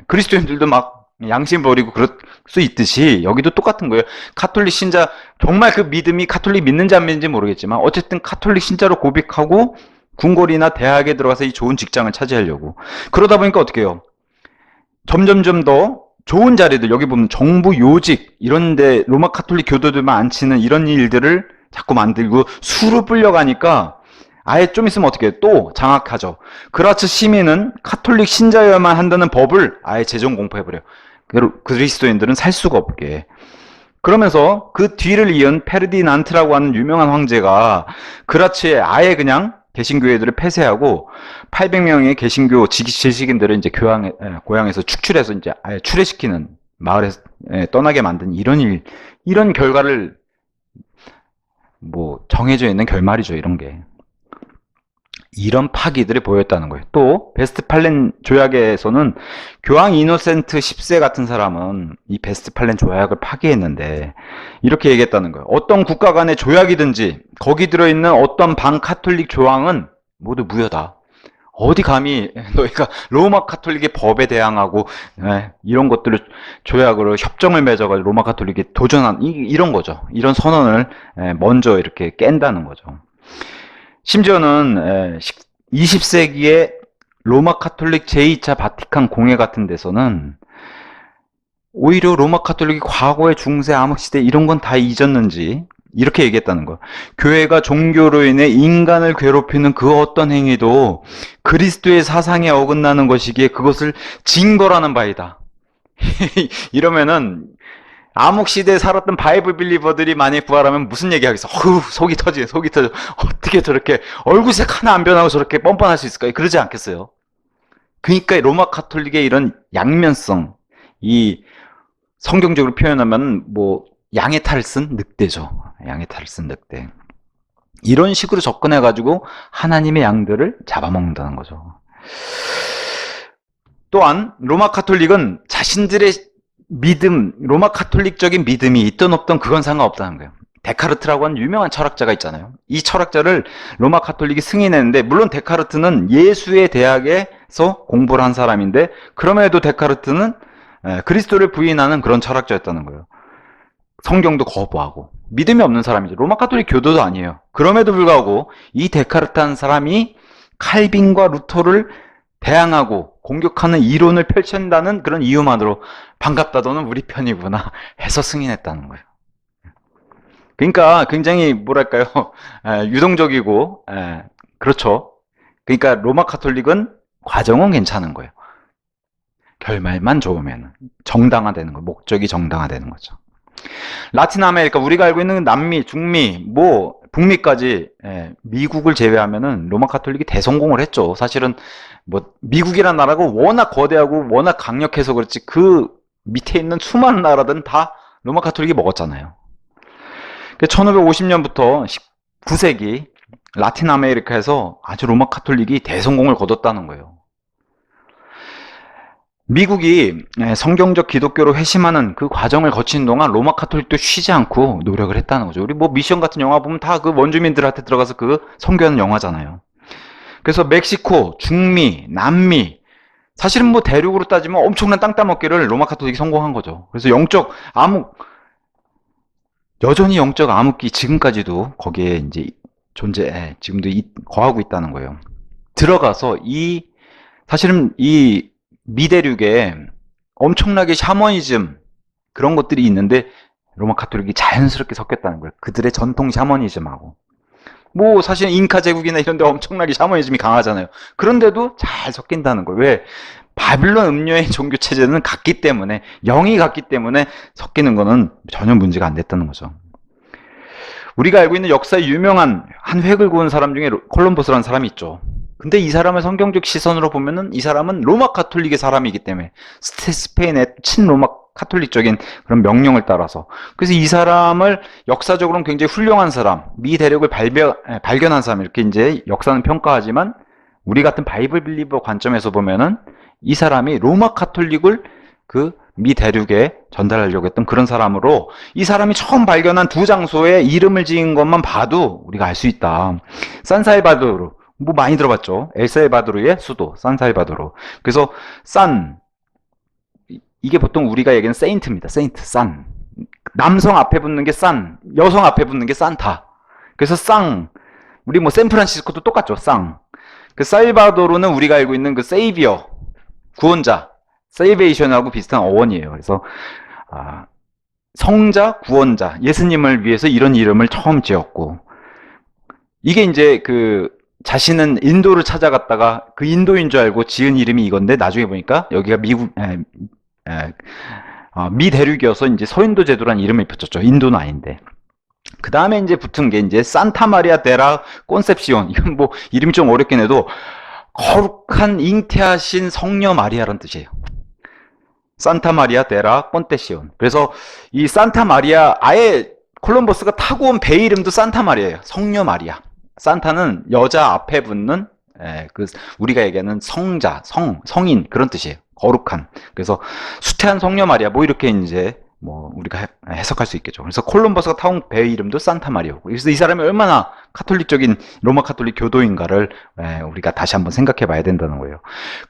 그리스도인들도 막 양심 버리고 그럴 수 있듯이 여기도 똑같은 거예요. 카톨릭 신자, 정말 그 믿음이 카톨릭 믿는지 안 믿는지 모르겠지만 어쨌든 카톨릭 신자로 고백하고 궁궐이나 대학에 들어가서 이 좋은 직장을 차지하려고. 그러다 보니까 어떻게 해요? 점점점 더 좋은 자리들, 여기 보면 정부 요직 이런데 로마 카톨릭 교도들만 앉히는 이런 일들을 자꾸 만들고 수로 불려가니까 아예 좀 있으면 어떻게 해요? 또 장악하죠. 그라츠 시민은 카톨릭 신자여야만 한다는 법을 아예 재정 공포해버려요. 그리스도인들은 살 수가 없게. 그러면서 그 뒤를 이은 페르디난트라고 하는 유명한 황제가 그라츠에 아예 그냥 개신교회들을 폐쇄하고 800명의 개신교 지식인들을 이제 고향에서 축출해서 이제 아예 출애시키는, 마을에서 떠나게 만든 이런 결과를 뭐 정해져 있는 결말이죠. 이런 파기들이 보였다는 거예요. 또 베스트팔렌 조약에서는 교황 이노센트 10세 같은 사람은 이 베스트팔렌 조약을 파기했는데 이렇게 얘기했다는 거예요. 어떤 국가 간의 조약이든지 거기 들어있는 어떤 반카톨릭 조항은 모두 무효다. 어디 감히 너희가 로마 카톨릭의 법에 대항하고 이런 것들을 조약으로 협정을 맺어가지고 로마 카톨릭에 도전한 이런 거죠. 이런 선언을 먼저 이렇게 깬다는 거죠. 심지어는 20세기의 로마 카톨릭 제2차 바티칸 공회 같은 데서는 오히려 로마 카톨릭이 과거의 중세 암흑시대 이런 건 다 잊었는지 이렇게 얘기했다는 거예요. 교회가 종교로 인해 인간을 괴롭히는 그 어떤 행위도 그리스도의 사상에 어긋나는 것이기에 그것을 징벌하는 바이다. 이러면은 암흑시대에 살았던 바이블 빌리버들이 만약에 부활하면 무슨 얘기하겠어? 속이 터져. 어떻게 저렇게 얼굴색 하나 안 변하고 저렇게 뻔뻔할 수 있을까요? 그러지 않겠어요? 그러니까 로마 카톨릭의 이런 양면성, 이 성경적으로 표현하면 뭐 양의 탈을 쓴 늑대죠. 양의 탈을 쓴 늑대. 이런 식으로 접근해가지고 하나님의 양들을 잡아먹는다는 거죠. 또한 로마 카톨릭은 자신들의 믿음, 로마 카톨릭적인 믿음이 있든 없든 그건 상관없다는 거예요. 데카르트라고 하는 유명한 철학자가 있잖아요. 이 철학자를 로마 카톨릭이 승인했는데, 물론 데카르트는 예수의 대학에 공부를 한 사람인데, 그럼에도 데카르트는 그리스도를 부인하는 그런 철학자였다는 거예요. 성경도 거부하고 믿음이 없는 사람이죠. 로마 가톨릭 교도도 아니에요. 그럼에도 불구하고 이 데카르트한 사람이 칼빈과 루터를 대항하고 공격하는 이론을 펼친다는 그런 이유만으로 반갑다, 너는 우리 편이구나 해서 승인했다는 거예요. 그러니까 굉장히 뭐랄까요, 유동적이고, 그렇죠. 그러니까 로마 가톨릭은 과정은 괜찮은 거예요. 결말만 좋으면 정당화되는 거예요. 목적이 정당화되는 거죠. 라틴 아메리카, 우리가 알고 있는 남미, 중미, 뭐 북미까지, 미국을 제외하면은 로마 가톨릭이 대성공을 했죠. 사실은 뭐 미국이라는 나라가 워낙 거대하고 워낙 강력해서 그렇지, 그 밑에 있는 수많은 나라들은 다 로마 가톨릭이 먹었잖아요. 1550년부터 19세기 라틴 아메리카에서 아주 로마 가톨릭이 대성공을 거뒀다는 거예요. 미국이 성경적 기독교로 회심하는 그 과정을 거친 동안 로마 가톨릭도 쉬지 않고 노력을 했다는 거죠. 우리 뭐 미션 같은 영화 보면 다 그 원주민들한테 들어가서 그 선교하는 영화잖아요. 그래서 멕시코, 중미, 남미, 사실은 뭐 대륙으로 따지면 엄청난 땅 따먹기를 로마 가톨릭이 성공한 거죠. 그래서 여전히 영적 암흑기 지금까지도 거기에 이제 지금도 거하고 있다는 거예요. 들어가서 사실은 이 미대륙에 엄청나게 샤머니즘 그런 것들이 있는데 로마 가톨릭이 자연스럽게 섞였다는 거예요. 그들의 전통 샤머니즘하고. 뭐 사실 잉카 제국이나 이런 데 엄청나게 샤머니즘이 강하잖아요. 그런데도 잘 섞인다는 거예요. 왜? 바빌론 음료의 종교 체제는 같기 때문에, 영이 같기 때문에 섞이는 거는 전혀 문제가 안 됐다는 거죠. 우리가 알고 있는 역사에 유명한 한 획을 그은 사람 중에 콜럼버스라는 사람이 있죠. 근데 이 사람을 성경적 시선으로 보면은 이 사람은 로마 가톨릭의 사람이기 때문에, 스페인의 친로마 가톨릭적인 그런 명령을 따라서. 그래서 이 사람을 역사적으로는 굉장히 훌륭한 사람, 미 대륙을 발견한 사람, 이렇게 이제 역사는 평가하지만, 우리 같은 바이블 빌리버 관점에서 보면은 이 사람이 로마 가톨릭을 그 미 대륙에 전달하려고 했던 그런 사람으로, 이 사람이 처음 발견한 두 장소에 이름을 지은 것만 봐도 우리가 알 수 있다. 산살바도르, 뭐 많이 들어봤죠. 엘살바도르의 수도 산살바도르. 그래서 이게 보통 우리가 얘기하는 세인트입니다. 세인트, 산. 남성 앞에 붙는 게 산, 여성 앞에 붙는 게 산타. 그래서 우리 뭐 샌프란시스코도 똑같죠. 그 살바도르는 우리가 알고 있는 그 세이비어, 구원자, 세이베이션하고 비슷한 어원이에요. 그래서 성자, 구원자, 예수님을 위해서 이런 이름을 처음 지었고, 이게 이제 자신은 인도를 찾아갔다가 그 인도인 줄 알고 지은 이름이 이건데, 나중에 보니까 여기가 미 대륙이어서 이제 서인도 제도라는 이름을 붙였죠. 인도는 아닌데. 그 다음에 이제 붙은 게 이제 산타 마리아 데라 콘셉시온. 이건 뭐 이름이 좀 어렵긴 해도 거룩한 잉태하신 성녀 마리아라는 뜻이에요. 산타 마리아 데라 콘테시온. 그래서 이 산타 마리아, 아예 콜럼버스가 타고 온 배 이름도 산타 마리아예요. 성녀 마리아. 산타는 여자 앞에 붙는 우리가 얘기하는 성자, 성인 그런 뜻이에요. 거룩한. 그래서 수태한 성녀 마리아, 뭐 이렇게 이제 뭐 우리가 해석할 수 있겠죠. 그래서 콜럼버스가 타온 배 이름도 산타 마리아고. 그래서 이 사람이 얼마나 카톨릭적인 로마 카톨릭 교도인가를 우리가 다시 한번 생각해 봐야 된다는 거예요.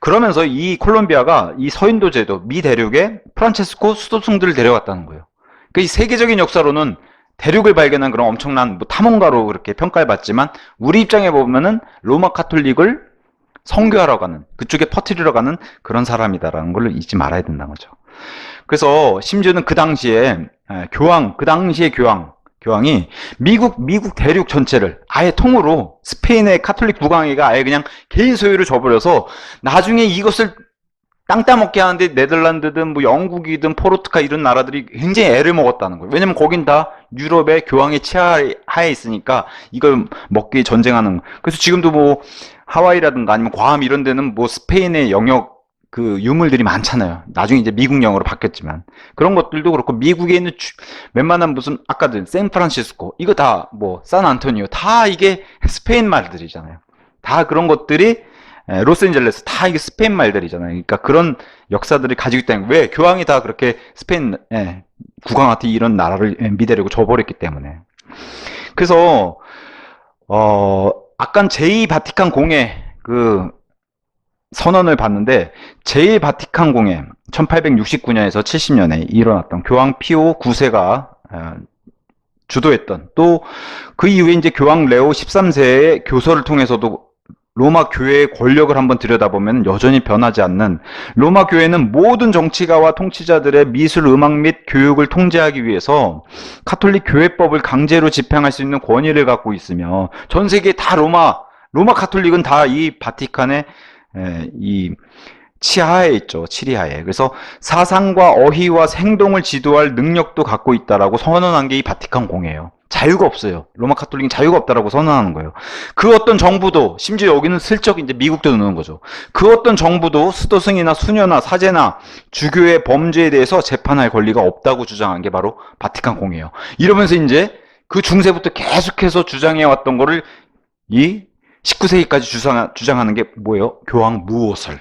그러면서 이 콜롬비아가 이 서인도 제도, 미 대륙에 프란체스코 수도승들을 데려갔다는 거예요. 그러니까 이 세계적인 역사로는 대륙을 발견한 그런 엄청난 뭐 탐험가로 그렇게 평가를 받지만, 우리 입장에 보면은 로마 카톨릭을 선교하러 가는, 그쪽에 퍼뜨리러 가는 그런 사람이다라는 걸 잊지 말아야 된다는 거죠. 그래서 심지어는 그 당시에 그 당시의 교황이 미국 대륙 전체를 아예 통으로, 스페인의 카톨릭 국왕회가 아예 그냥 개인 소유를 줘버려서 나중에 이것을 땅 따먹게 하는데 네덜란드든 뭐 영국이든 포르투갈 이런 나라들이 굉장히 애를 먹었다는 거예요. 왜냐면 거긴 다 유럽의 교황의 치하에 있으니까 이걸 먹기 전쟁하는. 그래서 지금도 뭐 하와이라든가 아니면 괌 이런 데는 뭐 스페인의 영역 그 유물들이 많잖아요. 나중에 이제 미국 영어로 바뀌었지만, 그런 것들도 그렇고, 미국에 있는 웬만한 무슨 아까도 샌프란시스코, 이거 다 뭐 산안토니오, 다 이게 스페인 말들이잖아요. 다 그런 것들이 로스앤젤레스, 다 이게 스페인 말들이잖아요. 그러니까 그런 역사들을 가지고 있다는 거예요. 왜? 교황이 다 그렇게 스페인 국왕한테 이런 나라를 미대려고 줘버렸기 때문에. 그래서 아까 제2 바티칸 공회 선언을 받는데 제1바티칸 공회 1869년에서 70년에 일어났던 교황 피오 9세가 주도했던, 또 그 이후에 이제 교황 레오 13세의 교서를 통해서도 로마 교회의 권력을 한번 들여다보면 여전히 변하지 않는, 로마 교회는 모든 정치가와 통치자들의 미술, 음악 및 교육을 통제하기 위해서 카톨릭 교회법을 강제로 집행할 수 있는 권위를 갖고 있으며, 전 세계 다 로마 카톨릭은 다 이 바티칸의 이 치하에 있죠. 치리하에. 그래서 사상과 어휘와 행동을 지도할 능력도 갖고 있다라고 선언한 게 이 바티칸 공회예요. 자유가 없어요. 로마 카톨릭은 자유가 없다라고 선언하는 거예요. 그 어떤 정부도, 심지어 여기는 슬쩍 이제 미국도 넣는 거죠. 그 어떤 정부도 수도승이나 수녀나 사제나 주교의 범죄에 대해서 재판할 권리가 없다고 주장한 게 바로 바티칸 공회예요. 이러면서 이제 그 중세부터 계속해서 주장해 왔던 거를 이 19세기까지 주장하는 게 뭐예요? 교황 무오설.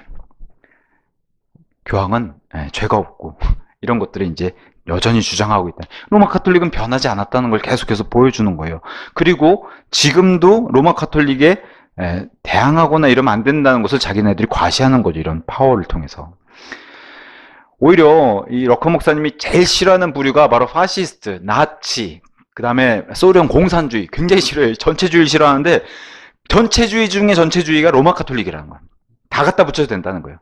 교황은 죄가 없고 이런 것들을 이제 여전히 주장하고 있다. 로마 카톨릭은 변하지 않았다는 걸 계속해서 보여주는 거예요. 그리고 지금도 로마 카톨릭에 대항하거나 이러면 안 된다는 것을 자기네들이 과시하는 거죠. 이런 파워를 통해서. 오히려 이 러커 목사님이 제일 싫어하는 부류가 바로 파시스트, 나치, 그 다음에 소련 공산주의, 굉장히 싫어해요. 전체주의를 싫어하는데, 전체주의 중에 전체주의가 로마 카톨릭이라는 거예요. 다 갖다 붙여도 된다는 거예요.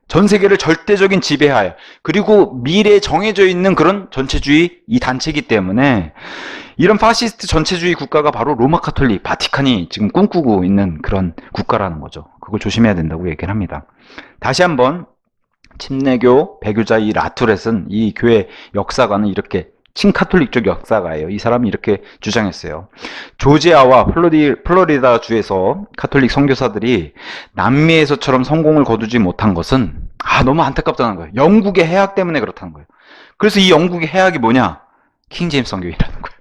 전 세계를 절대적인 지배하에, 그리고 미래에 정해져 있는 그런 전체주의 이 단체이기 때문에, 이런 파시스트 전체주의 국가가 바로 로마 카톨릭, 바티칸이 지금 꿈꾸고 있는 그런 국가라는 거죠. 그걸 조심해야 된다고 얘기를 합니다. 다시 한번 침례교 배교자 이 라투렛은, 이 교회 역사가는 이렇게 친카톨릭적 역사가예요. 이 사람이 이렇게 주장했어요. 조지아와 플로리다 주에서 카톨릭 선교사들이 남미에서처럼 성공을 거두지 못한 것은 너무 안타깝다는 거예요. 영국의 해악 때문에 그렇다는 거예요. 그래서 이 영국의 해악이 뭐냐? 킹제임스 성경이라는 거예요.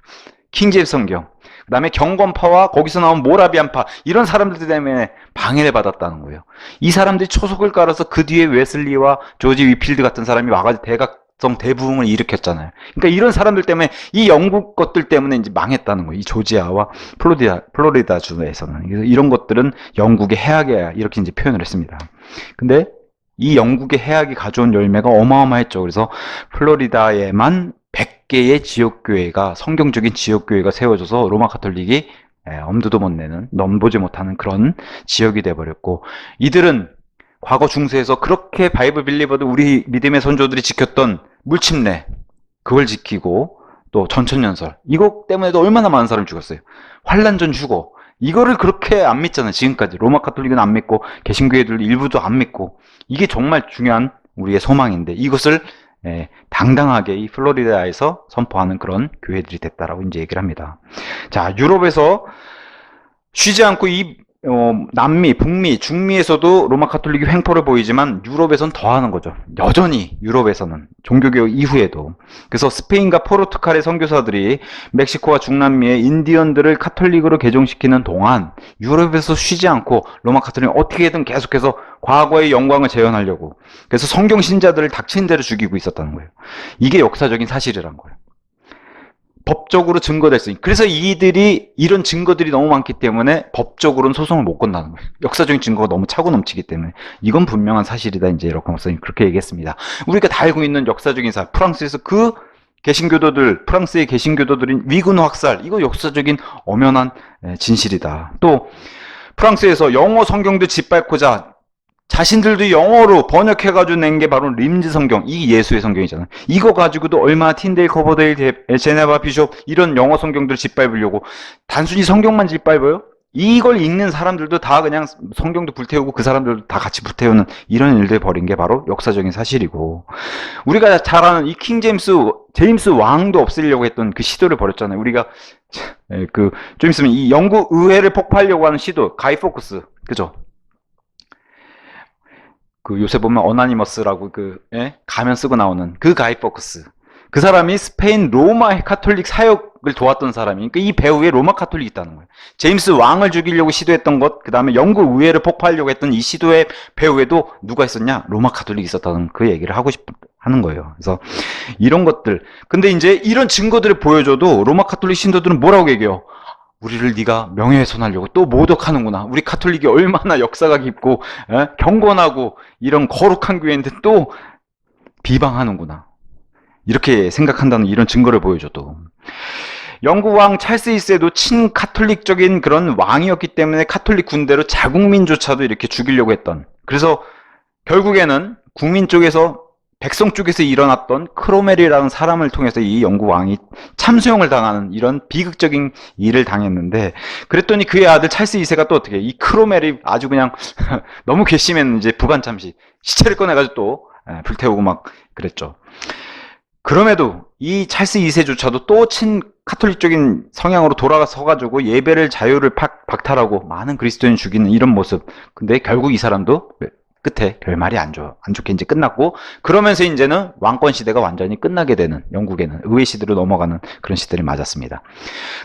킹제임스 성경. 그 다음에 경건파와 거기서 나온 모라비안파, 이런 사람들 때문에 방해를 받았다는 거예요. 이 사람들이 초속을 깔아서 그 뒤에 웨슬리와 조지 위필드 같은 사람이 와가지고 대부흥을 일으켰잖아요. 그러니까 이런 사람들 때문에, 이 영국 것들 때문에 이제 망했다는 거예요. 이 조지아와 플로리다 주에서는. 그래서 이런 것들은 영국의 해악이야, 이렇게 이제 표현을 했습니다. 근데 이 영국의 해악이 가져온 열매가 어마어마했죠. 그래서 플로리다에만 100개의 지역교회가, 성경적인 지역교회가 세워져서 로마 카톨릭이 엄두도 못 내는, 넘보지 못하는 그런 지역이 돼버렸고, 이들은 과거 중세에서 그렇게 바이블 빌리버들, 우리 믿음의 선조들이 지켰던 물침례, 그걸 지키고, 또 전천년설, 이것 때문에도 얼마나 많은 사람이 죽었어요. 환란전 휴거, 이거를 그렇게 안 믿잖아요. 지금까지 로마 카톨릭은 안 믿고, 개신교회들 일부도 안 믿고, 이게 정말 중요한 우리의 소망인데, 이것을 당당하게 이 플로리다에서 선포하는 그런 교회들이 됐다라고 이제 얘기를 합니다. 자, 유럽에서 쉬지 않고 이 남미, 북미, 중미에서도 로마 카톨릭이 횡포를 보이지만 유럽에선 더 하는 거죠. 여전히 유럽에서는, 종교개혁 이후에도. 그래서 스페인과 포르투갈의 선교사들이 멕시코와 중남미의 인디언들을 카톨릭으로 개종시키는 동안 유럽에서 쉬지 않고 로마 카톨릭은 어떻게든 계속해서 과거의 영광을 재현하려고, 그래서 성경 신자들을 닥친 대로 죽이고 있었다는 거예요. 이게 역사적인 사실이란 거예요. 법적으로 증거됐으니. 그래서 이들이, 이런 증거들이 너무 많기 때문에 법적으로는 소송을 못 건다는 거예요. 역사적인 증거가 너무 차고 넘치기 때문에. 이건 분명한 사실이다, 이제 이렇게 목사님 그렇게 얘기했습니다. 우리가 다 알고 있는 역사적인 사실, 프랑스에서 그 개신교도들, 프랑스의 개신교도들인 위군 확살, 이거 역사적인 엄연한 진실이다. 또 프랑스에서 영어 성경도 짓밟고자 자신들도 영어로 번역해가지고 낸 게 바로 림즈 성경, 이 예수의 성경이잖아요. 이거 가지고도 얼마나 틴데일, 커버데일, 제네바 비숍, 이런 영어 성경들을 짓밟으려고, 단순히 성경만 짓밟아요? 이걸 읽는 사람들도 다 그냥 성경도 불태우고 그 사람들도 다 같이 불태우는 이런 일들 벌인 게 바로 역사적인 사실이고, 우리가 잘 아는 이 제임스 왕도 없애려고 했던 그 시도를 벌였잖아요. 우리가 좀 있으면 이 영국 의회를 폭파하려고 하는 시도, 가이 포커스, 그죠? 요새 보면 어나니머스라고 가면 쓰고 나오는 그 가이 포커스. 그 사람이 스페인 로마 카톨릭 사역을 도왔던 사람이, 그러니까 이 배후에 로마 카톨릭이 있다는 거예요. 제임스 왕을 죽이려고 시도했던 것, 그 다음에 영국 의회를 폭파하려고 했던 이 시도의 배후에도 누가 있었냐? 로마 카톨릭이 있었다는 그 얘기를 하는 거예요. 그래서 이런 것들. 근데 이제 이런 증거들을 보여줘도 로마 카톨릭 신도들은 뭐라고 얘기해요? 우리를 네가 명예훼손하려고 또 모독하는구나. 우리 가톨릭이 얼마나 역사가 깊고 경건하고 이런 거룩한 교회인데 또 비방하는구나. 이렇게 생각한다는 이런 증거를 보여줘도. 영국 왕 찰스 1세도 친카톨릭적인 그런 왕이었기 때문에 카톨릭 군대로 자국민조차도 이렇게 죽이려고 했던. 그래서 결국에는 국민 쪽에서 백성 쪽에서 일어났던 크로멜이라는 사람을 통해서 이 영국 왕이 참수형을 당하는 이런 비극적인 일을 당했는데, 그랬더니 그의 아들 찰스 2세가 또 어떻게 이 크로멜이 아주 그냥 너무 괘씸했는지 부관참시 시체를 꺼내가지고 또 불태우고 막 그랬죠. 그럼에도 이 찰스 2세조차도 또 친카톨릭적인 성향으로 돌아서가지고 예배를 자유를 박탈하고 많은 그리스도인 죽이는 이런 모습. 근데 결국 이 사람도 끝에 별말이 안 좋게 이제 끝났고, 그러면서 이제는 왕권 시대가 완전히 끝나게 되는, 영국에는 의회 시대로 넘어가는 그런 시대를 맞았습니다.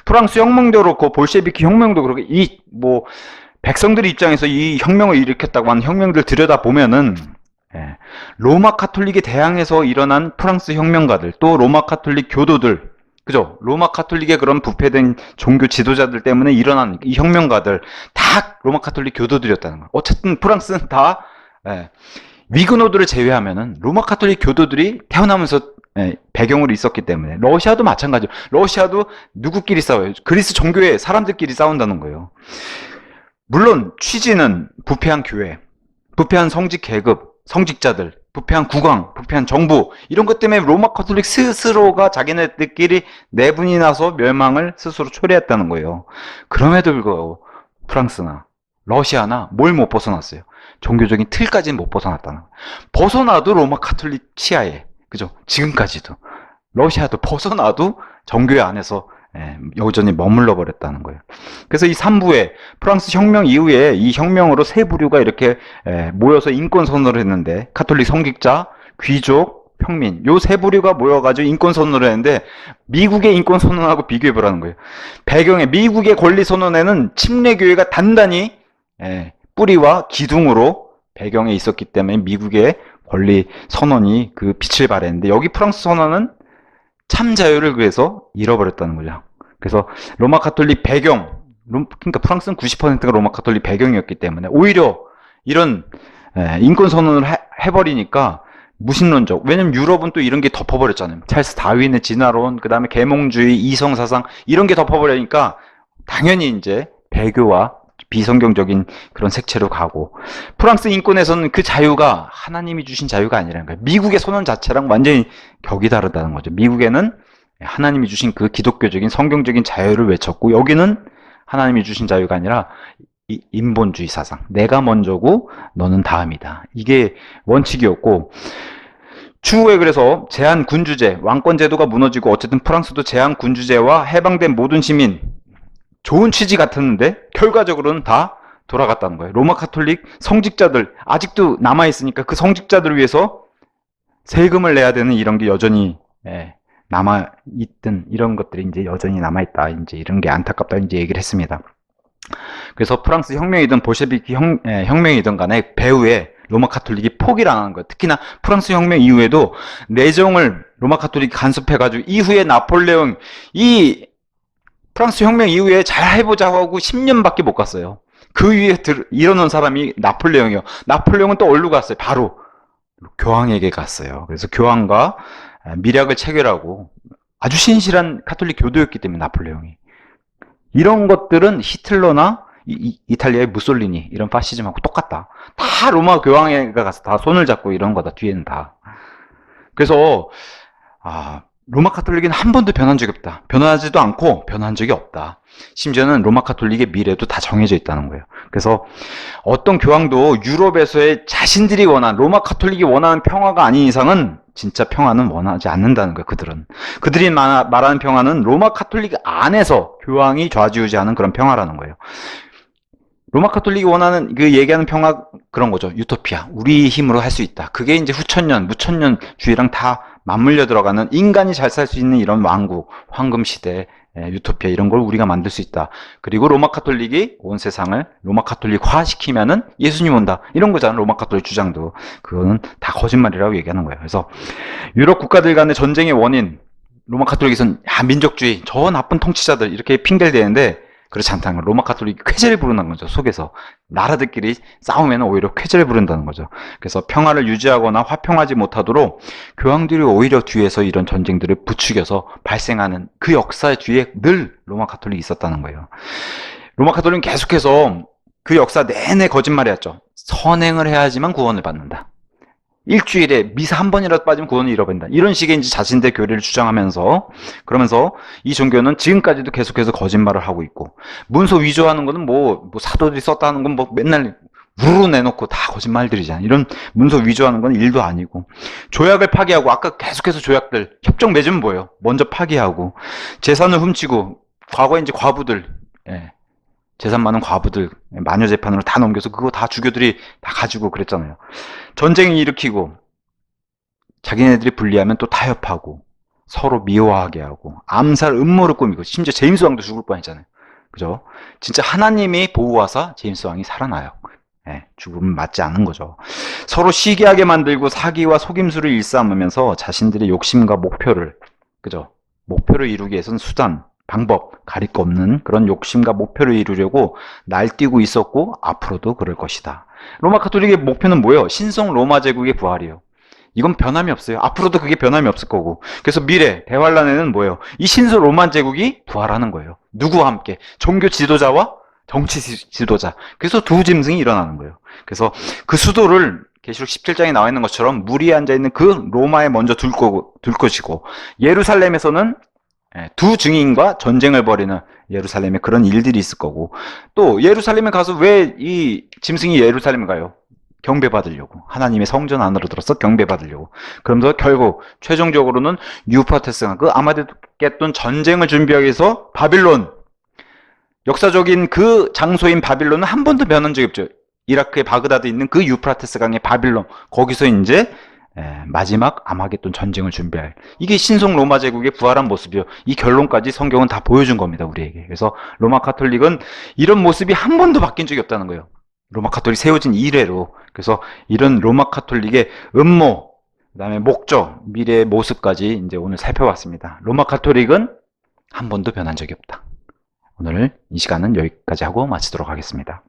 프랑스 혁명도 그렇고 볼셰비키 혁명도 그렇고 이 뭐 백성들 입장에서 이 혁명을 일으켰다고 하는 혁명들 들여다 보면은 로마 카톨릭에 대항해서 일어난 프랑스 혁명가들, 또 로마 카톨릭 교도들, 그죠? 로마 카톨릭의 그런 부패된 종교 지도자들 때문에 일어난 이 혁명가들 다 로마 카톨릭 교도들이었다는 거예요. 어쨌든 프랑스는 다 위그노들을 제외하면은 로마 카톨릭 교도들이 태어나면서 배경으로 있었기 때문에. 러시아도 마찬가지로. 러시아도 누구끼리 싸워요? 그리스 종교의 사람들끼리 싸운다는 거예요. 물론 취지는 부패한 교회, 부패한 성직 계급, 성직자들, 부패한 국왕, 부패한 정부, 이런 것 때문에 로마 카톨릭 스스로가 자기네들끼리 내분이 나서 멸망을 스스로 초래했다는 거예요. 그럼에도 불구하고 프랑스나 러시아나 뭘 못 벗어났어요? 종교적인 틀까지는 못 벗어났다는 거예요. 벗어나도 로마 카톨릭 치하에, 그죠? 지금까지도. 러시아도 벗어나도 정교회 안에서 여전히 머물러 버렸다는 거예요. 그래서 이 3부에 프랑스 혁명 이후에 이 혁명으로 세 부류가 이렇게 모여서 인권 선언을 했는데, 카톨릭 성직자, 귀족, 평민, 요 세 부류가 모여가지고 인권 선언을 했는데, 미국의 인권 선언하고 비교해 보라는 거예요. 배경에 미국의 권리 선언에는 침례교회가 단단히 뿌리와 기둥으로 배경에 있었기 때문에 미국의 권리 선언이 그 빛을 발했는데, 여기 프랑스 선언은 참 자유를 위해서 잃어버렸다는 거죠. 그래서 로마 카톨릭 배경, 그러니까 프랑스는 90%가 로마 카톨릭 배경이었기 때문에 오히려 이런 인권 선언을 해버리니까 무신론적. 왜냐면 유럽은 또 이런 게 덮어버렸잖아요. 찰스 다윈의 진화론, 그 다음에 계몽주의, 이성사상, 이런 게 덮어버리니까 당연히 이제 배교와 비성경적인 그런 색채로 가고, 프랑스 인권에서는 그 자유가 하나님이 주신 자유가 아니라는 거예요. 미국의 선언 자체랑 완전히 격이 다르다는 거죠. 미국에는 하나님이 주신 그 기독교적인 성경적인 자유를 외쳤고, 여기는 하나님이 주신 자유가 아니라 인본주의 사상, 내가 먼저고 너는 다음이다, 이게 원칙이었고, 추후에 그래서 제한군주제, 왕권제도가 무너지고 어쨌든 프랑스도 제한군주제와 해방된 모든 시민, 좋은 취지 같았는데 결과적으로는 다 돌아갔다는 거예요. 로마 카톨릭 성직자들 아직도 남아있으니까 그 성직자들을 위해서 세금을 내야 되는 이런 게 여전히 남아있던 이런 것들이 이제 여전히 남아있다, 이제 이런 게 안타깝다, 이제 얘기를 했습니다. 그래서 프랑스 혁명이든 볼셰비키 혁명이든 간에 배후에 로마 카톨릭이 포기를 안 하는 거예요. 특히나 프랑스 혁명 이후에도 내정을 로마 카톨릭이 간섭해가지고, 이후에 나폴레옹, 이 프랑스 혁명 이후에 잘 해보자고 하고 10년밖에 못 갔어요. 그 위에 일어난 사람이 나폴레옹이요. 나폴레옹은 또 어디로 갔어요? 바로 교황에게 갔어요. 그래서 교황과 밀약을 체결하고, 아주 신실한 카톨릭 교도였기 때문에 나폴레옹이. 이런 것들은 히틀러나 이탈리아의 무솔리니, 이런 파시즘하고 똑같다. 다 로마 교황에게 가서 다 손을 잡고 이런 거다, 뒤에는 다. 그래서 로마 카톨릭은 한 번도 변한 적이 없다. 변하지도 않고 변한 적이 없다. 심지어는 로마 카톨릭의 미래도 다 정해져 있다는 거예요. 그래서 어떤 교황도 유럽에서의 자신들이 원하는, 로마 카톨릭이 원하는 평화가 아닌 이상은 진짜 평화는 원하지 않는다는 거예요. 그들이 말하는 평화는 로마 카톨릭 안에서 교황이 좌지우지하는 그런 평화라는 거예요. 로마 카톨릭이 원하는 그 얘기하는 평화, 그런 거죠. 유토피아. 우리 힘으로 할 수 있다. 그게 이제 후천년, 무천년주의랑 다 맞물려 들어가는, 인간이 잘 살 수 있는 이런 왕국, 황금시대, 유토피아, 이런 걸 우리가 만들 수 있다. 그리고 로마 카톨릭이 온 세상을 로마 카톨릭화 시키면은 예수님 온다, 이런 거잖아, 로마 카톨릭 주장도. 그거는 다 거짓말이라고 얘기하는 거예요. 그래서 유럽 국가들 간의 전쟁의 원인, 로마 카톨릭에서는 민족주의, 저 나쁜 통치자들, 이렇게 핑계를 대는데, 그렇지 않다는 걸. 로마 가톨릭이 쾌재를 부른다는 거죠. 속에서. 나라들끼리 싸우면 오히려 쾌재를 부른다는 거죠. 그래서 평화를 유지하거나 화평하지 못하도록 교황들이 오히려 뒤에서 이런 전쟁들을 부추겨서 발생하는 그 역사의 뒤에 늘 로마 가톨릭이 있었다는 거예요. 로마 가톨릭은 계속해서 그 역사 내내 거짓말이었죠. 선행을 해야지만 구원을 받는다. 일주일에 미사 한 번이라도 빠지면 구원을 잃어버린다. 이런 식의 이제 자신들의 교리를 주장하면서, 그러면서 이 종교는 지금까지도 계속해서 거짓말을 하고 있고, 문서 위조하는 거는 뭐 사도들이 썼다는 건 뭐 맨날 우르르 내놓고 다 거짓말들이잖아요. 이런 문서 위조하는 건 일도 아니고, 조약을 파기하고, 아까 계속해서 조약들, 협정 맺으면 뭐예요? 먼저 파기하고, 재산을 훔치고, 과거에 이제 과부들, 재산 많은 과부들 마녀 재판으로 다 넘겨서 그거 다 주교들이 다 가지고 그랬잖아요. 전쟁을 일으키고 자기네들이 분리하면 또 타협하고 서로 미워하게 하고 암살 음모를 꾸미고 심지어 제임스 왕도 죽을 뻔했잖아요. 그죠? 진짜 하나님이 보호하사 제임스 왕이 살아나요. 죽음은 맞지 않은 거죠. 서로 시기하게 만들고 사기와 속임수를 일삼으면서 자신들의 욕심과 목표를, 그죠? 목표를 이루기 위해서는 수단, 방법, 가릴 거 없는 그런 욕심과 목표를 이루려고 날뛰고 있었고 앞으로도 그럴 것이다. 로마 가톨릭의 목표는 뭐예요? 신성 로마 제국의 부활이에요. 이건 변함이 없어요. 앞으로도 그게 변함이 없을 거고. 그래서 미래, 대환란에는 뭐예요? 이 신성 로마 제국이 부활하는 거예요. 누구와 함께? 종교 지도자와 정치 지도자. 그래서 두 짐승이 일어나는 거예요. 그래서 그 수도를 계시록 17장에 나와 있는 것처럼 물이 앉아있는 그 로마에 먼저 둘 것이고, 예루살렘에서는 두 증인과 전쟁을 벌이는 예루살렘에 그런 일들이 있을 거고, 또 예루살렘에 가서 왜 이 짐승이 예루살렘에 가요? 경배받으려고. 하나님의 성전 안으로 들어서 경배받으려고. 그러면서 결국 최종적으로는 유프라테스강, 그 아마겟돈 전쟁을 준비하기 위해서 바빌론, 역사적인 그 장소인 바빌론은 한 번도 변한 적이 없죠. 이라크의 바그다드에 있는 그 유프라테스 강의 바빌론, 거기서 이제 마지막 아마겟돈 전쟁을 준비할, 이게 신성 로마 제국의 부활한 모습이요. 이 결론까지 성경은 다 보여준 겁니다, 우리에게. 그래서 로마 가톨릭은 이런 모습이 한 번도 바뀐 적이 없다는 거예요. 로마 가톨릭 세워진 이래로. 그래서 이런 로마 가톨릭의 음모, 그다음에 목적, 미래의 모습까지 이제 오늘 살펴봤습니다. 로마 가톨릭은 한 번도 변한 적이 없다. 오늘 이 시간은 여기까지 하고 마치도록 하겠습니다.